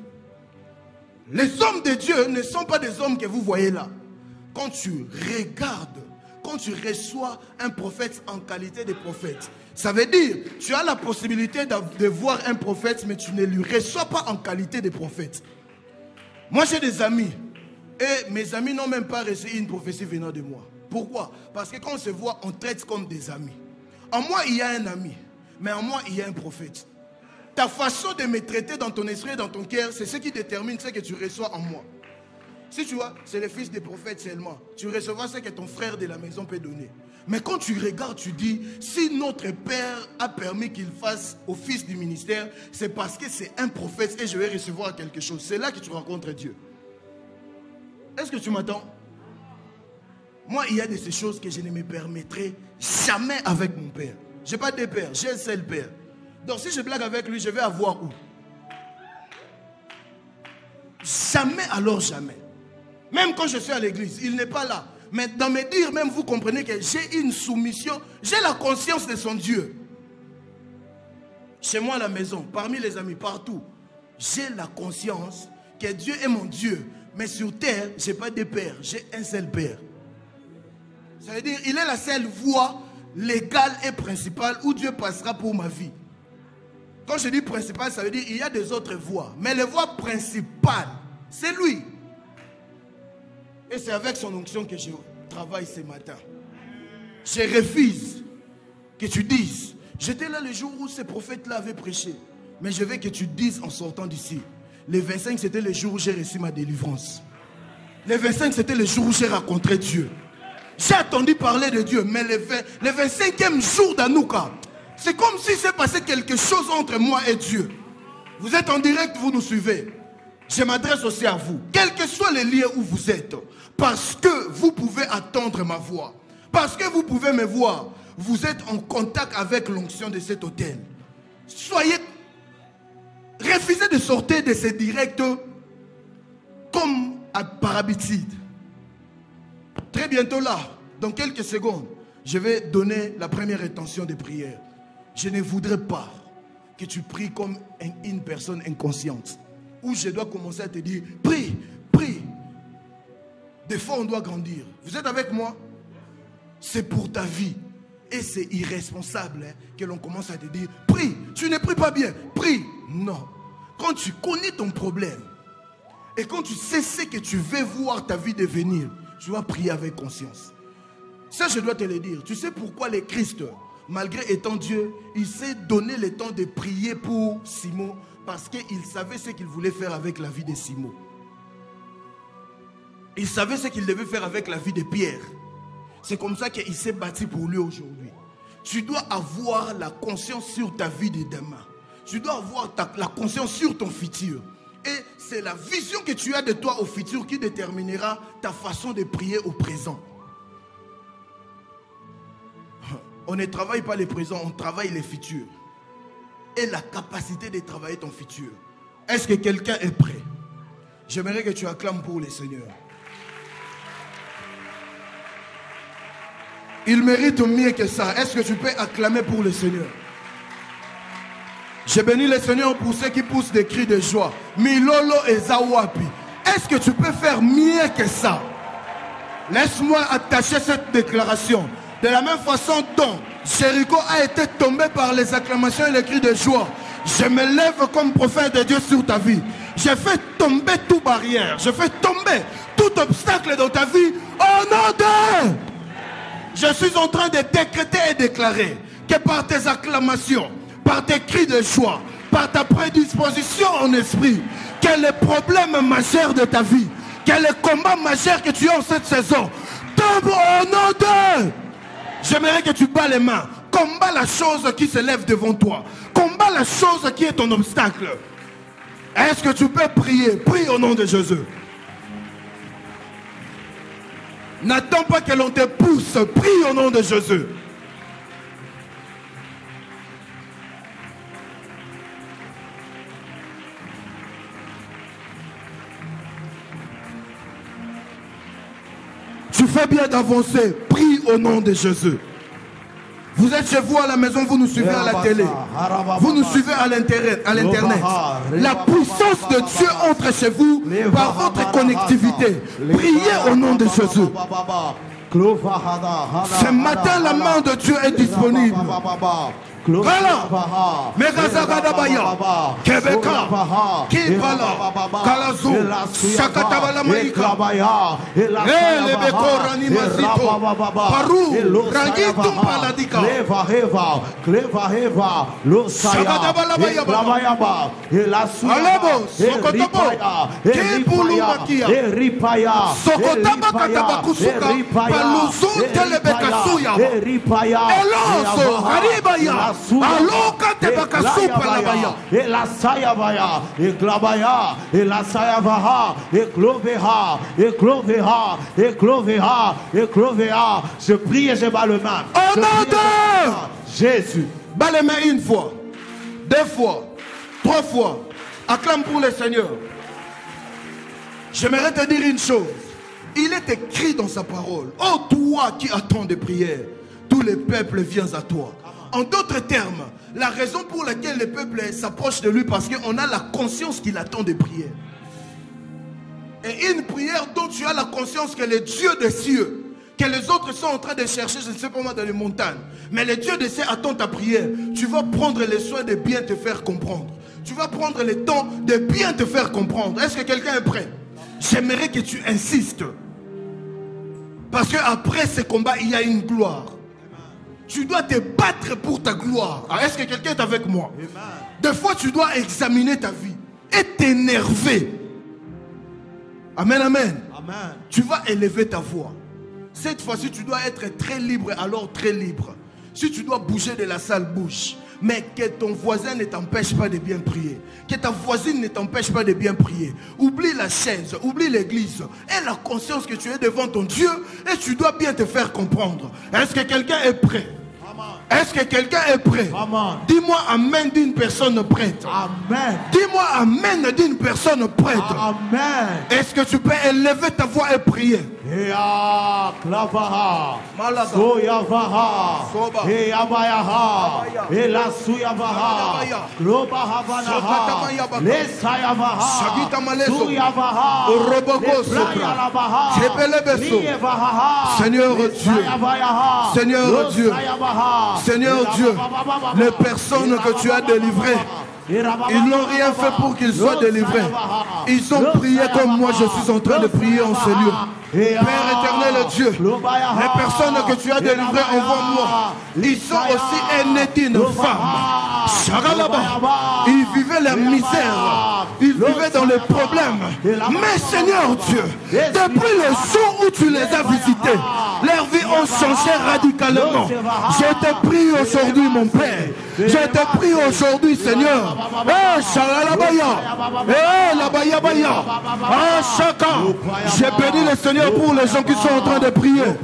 les hommes de Dieu ne sont pas des hommes que vous voyez là. Quand tu regardes, quand tu reçois un prophète en qualité de prophète, ça veut dire, tu as la possibilité de voir un prophète, mais tu ne lui reçois pas en qualité de prophète. Moi j'ai des amis, et mes amis n'ont même pas reçu une prophétie venant de moi. Pourquoi? Parce que quand on se voit, on traite comme des amis. En moi, il y a un ami, mais en moi, il y a un prophète. Ta façon de me traiter dans ton esprit et dans ton cœur, c'est ce qui détermine ce que tu reçois en moi. Si tu vois, c'est le fils des prophètes seulement. Tu recevras ce que ton frère de la maison peut donner. Mais quand tu regardes, tu dis, si notre Père a permis qu'il fasse office du ministère, c'est parce que c'est un prophète et je vais recevoir quelque chose. C'est là que tu rencontres Dieu. Est-ce que tu m'attends? Moi, il y a de ces choses que je ne me permettrai jamais avec mon Père. Je n'ai pas de père, j'ai un seul Père. Donc si je blague avec lui, je vais avoir où? Jamais, alors jamais. Même quand je suis à l'église, il n'est pas là. Mais dans mes dires, même vous comprenez que j'ai une soumission, j'ai la conscience de son Dieu. Chez moi à la maison, parmi les amis, partout, j'ai la conscience que Dieu est mon Dieu. Mais sur terre, je n'ai pas de père, j'ai un seul Père. Ça veut dire, il est la seule voie légale et principale où Dieu passera pour ma vie. Quand je dis principal, ça veut dire il y a des autres voies. Mais les voies principales, c'est lui. Et c'est avec son onction que je travaille ce matin. Je refuse que tu dises. J'étais là le jour où ces prophètes-là avaient prêché. Mais je veux que tu dises en sortant d'ici. Le 25, c'était le jour où j'ai reçu ma délivrance. Le 25, c'était le jour où j'ai rencontré Dieu. J'ai entendu parler de Dieu. Mais le 25e jour d'Anouka, c'est comme si s'est passé quelque chose entre moi et Dieu. Vous êtes en direct, vous nous suivez. Je m'adresse aussi à vous. Quels que soient les lieux où vous êtes. Parce que vous pouvez attendre ma voix. Parce que vous pouvez me voir. Vous êtes en contact avec l'onction de cet hôtel. Refusez de sortir de ces directs comme par habitude. Très bientôt là, dans quelques secondes, je vais donner la première intention de prière. Je ne voudrais pas que tu pries comme une personne inconsciente. Où je dois commencer à te dire, prie, prie. Des fois, on doit grandir. Vous êtes avec moi? C'est pour ta vie. Et c'est irresponsable que l'on commence à te dire, prie. Tu ne pries pas bien, prie. Non. Quand tu connais ton problème et quand tu sais ce que tu veux voir ta vie devenir, tu dois prier avec conscience. Ça, je dois te le dire. Tu sais pourquoi le Christ, malgré étant Dieu, il s'est donné le temps de prier pour Simon, parce qu'il savait ce qu'il voulait faire avec la vie de Simon. Il savait ce qu'il devait faire avec la vie de Pierre. C'est comme ça qu'il s'est bâti pour lui aujourd'hui. Tu dois avoir la conscience sur ta vie de demain. Tu dois avoir la conscience sur ton futur. Et c'est la vision que tu as de toi au futur qui déterminera ta façon de prier au présent. On ne travaille pas le présent, on travaille le futur. Et la capacité de travailler ton futur. Est-ce que quelqu'un est prêt? J'aimerais que tu acclames pour le Seigneur. Il mérite mieux que ça. Est-ce que tu peux acclamer pour le Seigneur? Je bénis le Seigneur pour ceux qui poussent des cris de joie. Milolo et Zawapi. Est-ce que tu peux faire mieux que ça? Laisse-moi attacher cette déclaration. De la même façon dont Jéricho a été tombé par les acclamations et les cris de joie, je me lève comme prophète de Dieu sur ta vie. Je fais tomber toute barrière. Je fais tomber tout obstacle dans ta vie. Au nom de... Je suis en train de décréter et déclarer que par tes acclamations, par tes cris de joie, par ta prédisposition en esprit, que les problèmes majeurs de ta vie, que les combats majeurs que tu as en cette saison, tombent au nom de... J'aimerais que tu bats les mains. Combat la chose qui se lève devant toi. Combat la chose qui est ton obstacle. Est-ce que tu peux prier? Prie au nom de Jésus. N'attends pas que l'on te pousse. Prie au nom de Jésus. Tu fais bien d'avancer. Prie au nom de Jésus. Vous êtes chez vous à la maison, vous nous suivez à la télé. Vous nous suivez à l'Internet. La puissance de Dieu entre chez vous par votre connectivité. Priez au nom de Jésus. Ce matin, la main de Dieu est disponible. Voilà. Megazagadabaya, Québécois, Kibala, Kalazu, Shakatabala Maïka, Lebeko Ranimazito, Parou, Rangitum Paladika, Shakatabala Bayaba, Alebo, Sokotobo, Kibulu Makia, Sokotaba Katabakusuka, Paluzun Telebekasuya, Elonso, Haribaya. Aloka te bakasupa la baya. Et la sayavaya, et glabaya, et la sayavaha, et gloveha, et gloveha, et gloveha, et gloveha. Je prie et je bats le main. Au nom de Jésus. Bats les mains une fois, deux fois, trois fois. Acclame pour le Seigneur. J'aimerais te dire une chose. Il est écrit dans sa parole. Oh toi qui attends des prières, tous les peuples viennent à toi. En d'autres termes, la raison pour laquelle le peuple s'approche de lui, parce qu'on a la conscience qu'il attend des prières. Et une prière dont tu as la conscience que le Dieu des cieux que les autres sont en train de chercher, je ne sais pas moi, dans les montagnes. Mais le Dieu de ciel attend ta prière. Tu vas prendre le soin de bien te faire comprendre. Tu vas prendre le temps de bien te faire comprendre. Est-ce que quelqu'un est prêt? J'aimerais que tu insistes. Parce qu'après ce combat, il y a une gloire. Tu dois te battre pour ta gloire. Est-ce que quelqu'un est avec moi? Des fois, tu dois examiner ta vie et t'énerver. Amen, amen. Amen. Tu vas élever ta voix. Cette fois-ci, tu dois être très libre, alors très libre. Si tu dois bouger de la salle, bouge. Mais que ton voisin ne t'empêche pas de bien prier. Que ta voisine ne t'empêche pas de bien prier. Oublie la chaise, oublie l'église. Et la conscience que tu es devant ton Dieu. Et tu dois bien te faire comprendre. Est-ce que quelqu'un est prêt? Est-ce que quelqu'un est prêt? Dis-moi amen d'une personne prête. Amen. Dis-moi amen d'une personne prête. Amen. Est-ce que tu peux élever ta voix et prier? Ea klavaha, soyavaha, eabayaha, elasuyavaha, globahavanaha, lesayavaha, suyavaha, leprayalabaha, lievaha, Seigneur Dieu, Seigneur Dieu, Seigneur Dieu, les personnes que tu as délivrées, ils n'ont rien fait pour qu'ils soient délivrés. Ils ont prié comme moi je suis en train de prier en ce lieu. Père éternel Dieu, les personnes que tu as délivrées envoie-moi. Ils sont aussi aînés d'une femme. Ils vivaient la misère. Ils vivaient dans les problèmes. Mais Seigneur Dieu, depuis le jour où tu les as visités, leurs vies ont changé radicalement. Je te prie aujourd'hui mon Père. Je te prie aujourd'hui Seigneur. J'ai béni le Seigneur pour les gens qui sont en train de prier.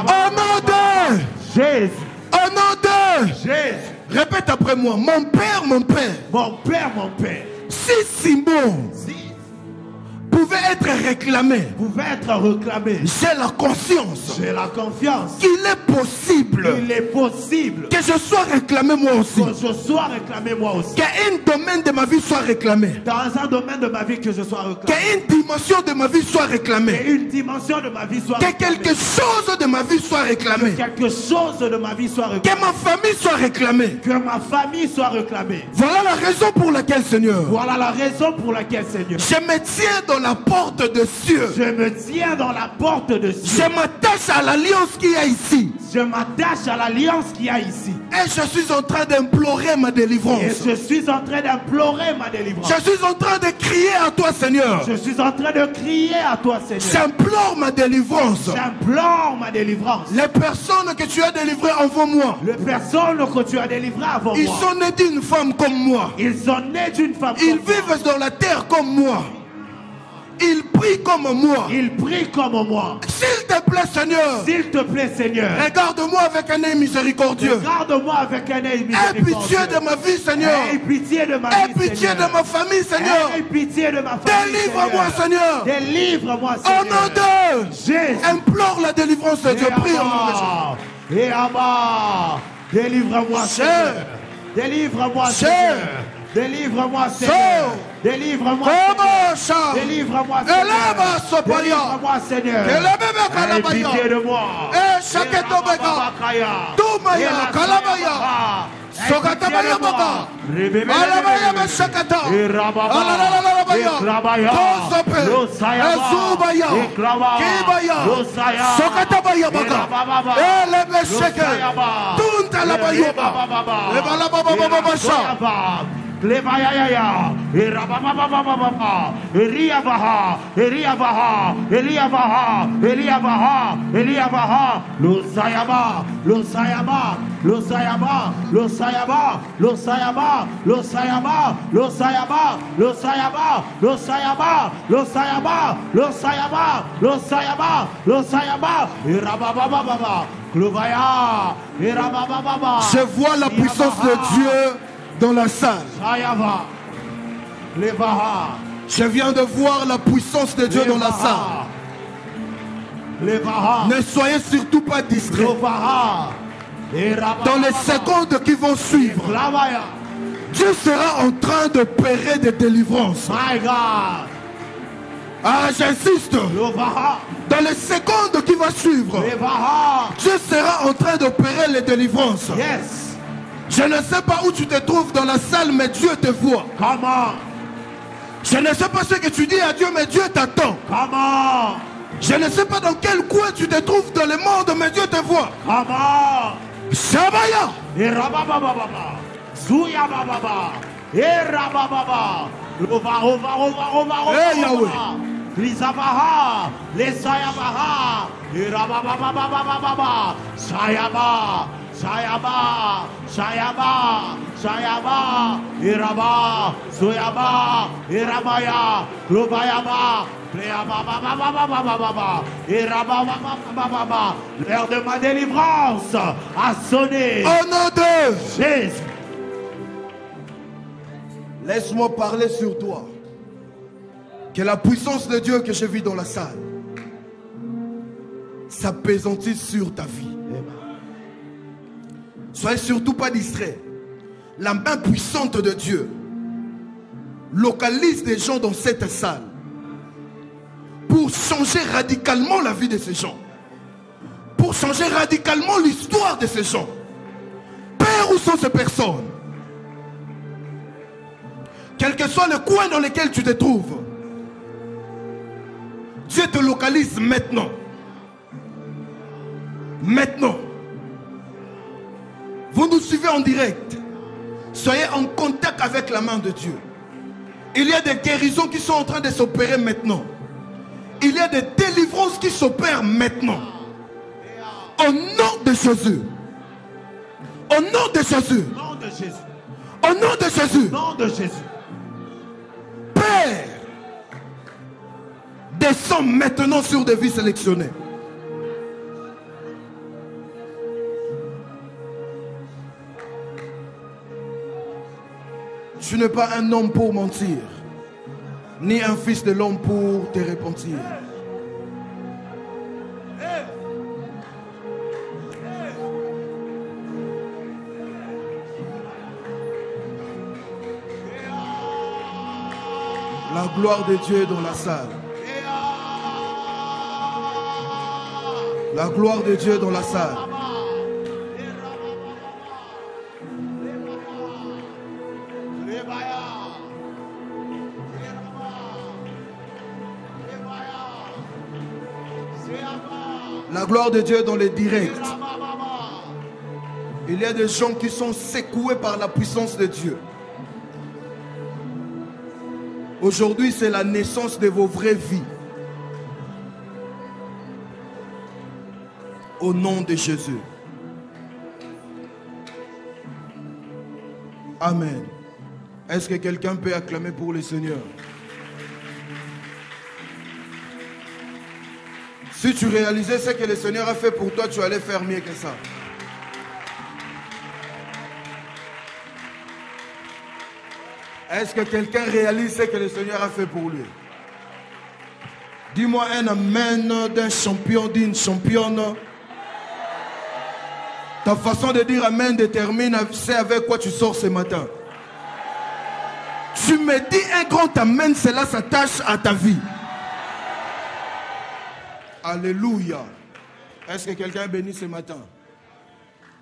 Au nom de Jésus. Au nom de Jésus. Répète après moi. Mon Père, mon Père. Mon Père, mon Père. Si Simon pouvait être réclamé, j'ai la conscience, j'ai la confiance qu'il est possible, que je sois réclamé moi aussi, qu'un domaine de ma vie soit réclamé, dans un domaine de ma vie que je sois réclamé, qu'une dimension de ma vie soit réclamée, qu'une dimension de ma vie soit que quelque chose de ma vie soit réclamé, quelque chose de ma vie soit réclamé, que ma famille soit réclamée, que ma famille soit réclamée. Voilà la raison pour laquelle, Seigneur, voilà la raison pour laquelle, Seigneur, je me tiens dans la porte de cieux. Je me tiens dans la porte de cieux. Je m'attache à l'alliance qu'il y a ici. Je m'attache à l'alliance qu'il y a ici. Et je suis en train d'implorer ma délivrance. Et je suis en train d'implorer ma délivrance. Je suis en train de crier à toi, Seigneur. Je suis en train de crier à toi, Seigneur. J'implore ma délivrance. J'implore ma délivrance. Les personnes que tu as délivrées avant moi. Les personnes que tu as délivrées avant moi. Ils sont nés d'une femme comme moi. Ils sont nés d'une femme comme moi. Ils vivent dans la terre comme moi. Il prie comme moi. Il prie comme moi. S'il te plaît, Seigneur. S'il te plaît, Seigneur. Regarde-moi avec un œil miséricordieux. Regarde-moi avec un œil miséricordieux. Aie pitié de ma vie, Seigneur. Aie pitié de ma vie, Aie pitié de ma famille, Seigneur. Aie pitié de ma famille, Délivre-moi, Seigneur. Délivre-moi, Seigneur. Au nom de Jésus. Implore la délivrance de Dieu. Prie au nom de Jésus. Et Abba. Délivre-moi, Seigneur. Délivre-moi, Seigneur. Délivre-moi, Seigneur. Délivre-moi, Seigneur. Délivre-moi, Seigneur. Délivre-moi, Seigneur. Aie pitié de moi. Tumaya, Kalabaya. Sokatabaya Baba. Alabaya Bashakata. Alabaya. Kosope. Ezubaya. Kibaya. Sokatabaya Baba. Elebesheke. Tuntalabaya. Ebalababa Basha. Levayaya, Erabababababa, Eliavaha, Eliavaha, Eliavaha, Eliavaha, Eliavaha, Losayaba, Losayaba, Losayaba, Losayaba, Losayaba, Losayaba, Losayaba, Losayaba, Losayaba, Losayaba, Losayaba, Losayaba, Losayaba, Erababababa, Clovaya, Erababababa. Je vois la puissance de Dieu dans la salle. Je viens de voir la puissance de Dieu dans la salle. Ne soyez surtout pas distraits. Dans les secondes qui vont suivre, Dieu sera en train d'opérer des délivrances. Ah, j'insiste. Dans les secondes qui vont suivre, Dieu sera en train d'opérer les délivrances. Yes. Je ne sais pas où tu te trouves dans la salle, mais Dieu te voit. Comment? Je ne sais pas ce que tu dis à Dieu, mais Dieu t'attend. Comment? Je ne sais pas dans quel coin tu te trouves dans le monde, mais Dieu te voit. Comment? Shabaya. Et rabababa. Zouya bababa. Et rabababa. Hey, Yahweh. Lisabaha. Lesayabaha. Et rabababa. Sayaba. Sayaba, Sayaba, Sayaba, Iraba, Soyaba, Iramaya, Klobayaba, Pléababa, Iraba, l'heure de ma délivrance a sonné. Au nom de Jésus. Laisse-moi parler sur toi. Que la puissance de Dieu que je vis dans la salle s'appesantisse sur ta vie. Soyez surtout pas distraits. La main puissante de Dieu localise des gens dans cette salle pour changer radicalement la vie de ces gens, pour changer radicalement l'histoire de ces gens. Père, où sont ces personnes? Quel que soit le coin dans lequel tu te trouves, Dieu te localise maintenant. Maintenant. Vous nous suivez en direct. Soyez en contact avec la main de Dieu. Il y a des guérisons qui sont en train de s'opérer maintenant. Il y a des délivrances qui s'opèrent maintenant. Au nom de Jésus. Au nom de Jésus. Nom de Jésus. Au nom de Jésus. Nom de Jésus. Père, descends maintenant sur des vies sélectionnées. Tu n'es pas un homme pour mentir, ni un fils de l'homme pour te repentir. La gloire de Dieu est dans la salle. La gloire de Dieu est dans la salle. La gloire de Dieu est dans les directs. Il y a des gens qui sont secoués par la puissance de Dieu. Aujourd'hui, c'est la naissance de vos vraies vies. Au nom de Jésus. Amen. Est-ce que quelqu'un peut acclamer pour le Seigneur? Si tu réalisais ce que le Seigneur a fait pour toi, tu allais faire mieux que ça. Est-ce que quelqu'un réalise ce que le Seigneur a fait pour lui? Dis-moi un amen d'un champion, d'une championne. Ta façon de dire amen détermine c'est avec quoi tu sors ce matin. Tu me dis un grand amen, cela s'attache à ta vie. Alléluia. Est-ce que quelqu'un est béni ce matin?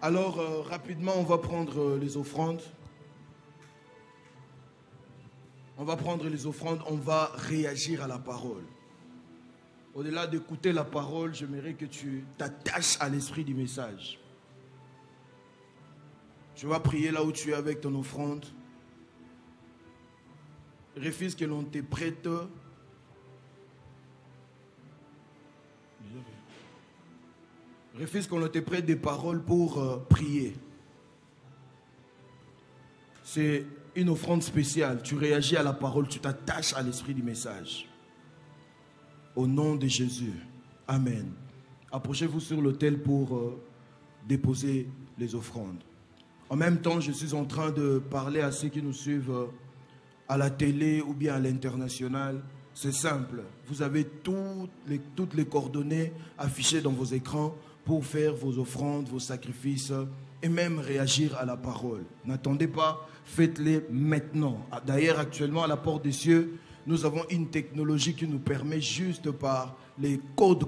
Alors, rapidement, on va prendre les offrandes. On va prendre les offrandes, on va réagir à la parole. Au-delà d'écouter la parole, j'aimerais que tu t'attaches à l'esprit du message. Tu vas prier là où tu es avec ton offrande. Refuse que l'on te prête. Refuse qu'on te prête des paroles pour prier. C'est une offrande spéciale. Tu réagis à la parole, tu t'attaches à l'esprit du message. Au nom de Jésus. Amen. Approchez-vous sur l'autel pour déposer les offrandes. En même temps, je suis en train de parler à ceux qui nous suivent à la télé ou bien à l'international. C'est simple. Vous avez toutes les coordonnées affichées dans vos écrans pour faire vos offrandes, vos sacrifices et même réagir à la parole. N'attendez pas, faites-les maintenant. D'ailleurs, actuellement, à la porte des cieux, nous avons une technologie qui nous permet juste par les codes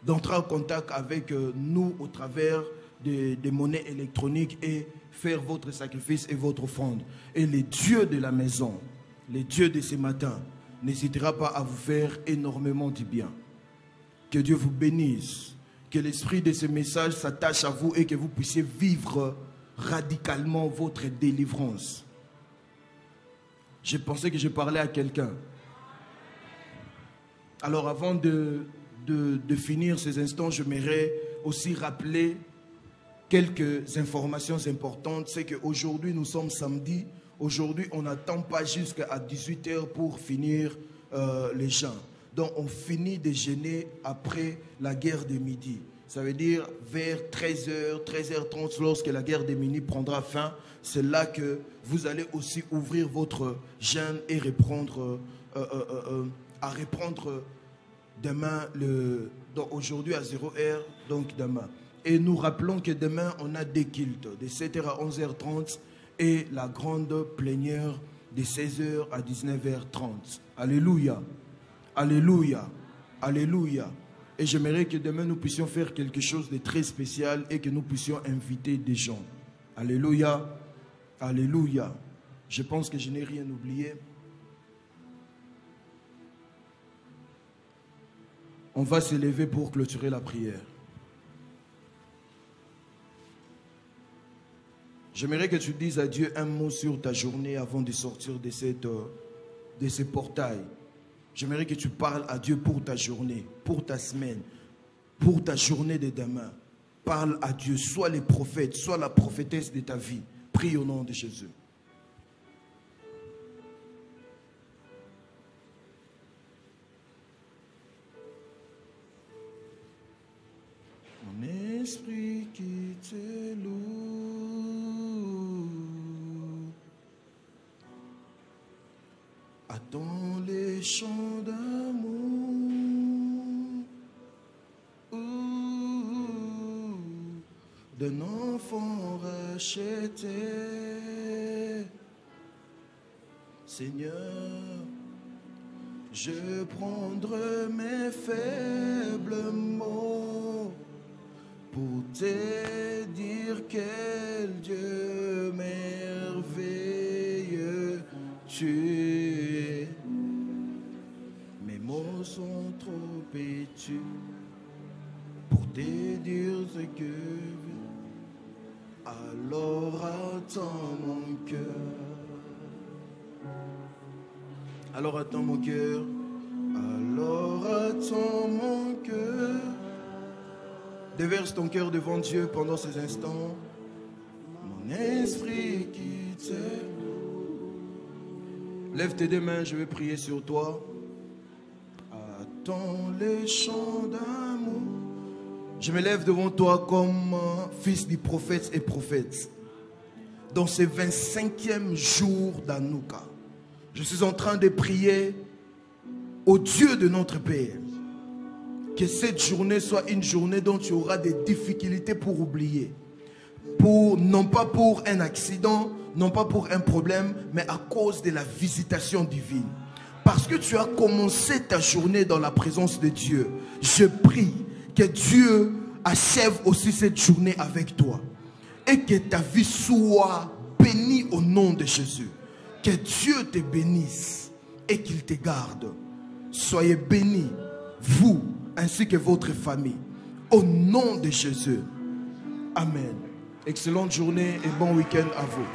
d'entrer en contact avec nous au travers des monnaies électroniques et faire votre sacrifice et votre offrande. Et les dieux de la maison, les dieux de ce matin, n'hésitera pas à vous faire énormément du bien. Que Dieu vous bénisse. Que l'esprit de ce message s'attache à vous et que vous puissiez vivre radicalement votre délivrance. J'ai pensé que je parlais à quelqu'un. Alors avant de finir ces instants, j'aimerais aussi rappeler quelques informations importantes. C'est qu'aujourd'hui, nous sommes samedi. Aujourd'hui, on n'attend pas jusqu'à 18 h pour finir les jeûnes. Donc, on finit de jeûner après la guerre de midi. Ça veut dire vers 13 h, 13h30, lorsque la guerre de midi prendra fin, c'est là que vous allez aussi ouvrir votre jeûne et reprendre demain, aujourd'hui à 0 h, donc demain. Et nous rappelons que demain, on a des cultes de 7 h à 11h30 et la grande plénière de 16 h à 19h30. Alléluia. Alléluia, alléluia. Et j'aimerais que demain nous puissions faire quelque chose de très spécial et que nous puissions inviter des gens. Alléluia, alléluia. Je pense que je n'ai rien oublié. On va se lever pour clôturer la prière. J'aimerais que tu dises à Dieu un mot sur ta journée avant de sortir de ce portail. J'aimerais que tu parles à Dieu pour ta journée, pour ta semaine, pour ta journée de demain. Parle à Dieu, sois le prophète, sois la prophétesse de ta vie. Prie au nom de Jésus. Mon esprit qui te loue, attends les chants d'amour d'un enfant racheté. Seigneur, je prendrai mes faibles mots pour te dire quel Dieu merveilleux tu es. Mes mots sont trop pétus pour te dire ce que alors attends mon cœur. Alors attends mon cœur. Alors attends mon cœur. Déverse ton cœur devant Dieu pendant ces instants. Mon esprit qui t'aime. Lève tes deux mains, je vais prier sur toi. Attends les chants d'amour. Je me lève devant toi comme fils du prophète et prophète. Dans ce 25e jour d'Hanouka, je suis en train de prier au Dieu de notre Père. Que cette journée soit une journée dont tu auras des difficultés pour oublier. Non pas pour un accident, non pas pour un problème, mais à cause de la visitation divine. Parce que tu as commencé ta journée dans la présence de Dieu. Je prie que Dieu achève aussi cette journée avec toi. Et que ta vie soit bénie au nom de Jésus. Que Dieu te bénisse et qu'il te garde. Soyez bénis, vous ainsi que votre famille. Au nom de Jésus. Amen. Excellente journée et bon week-end à vous.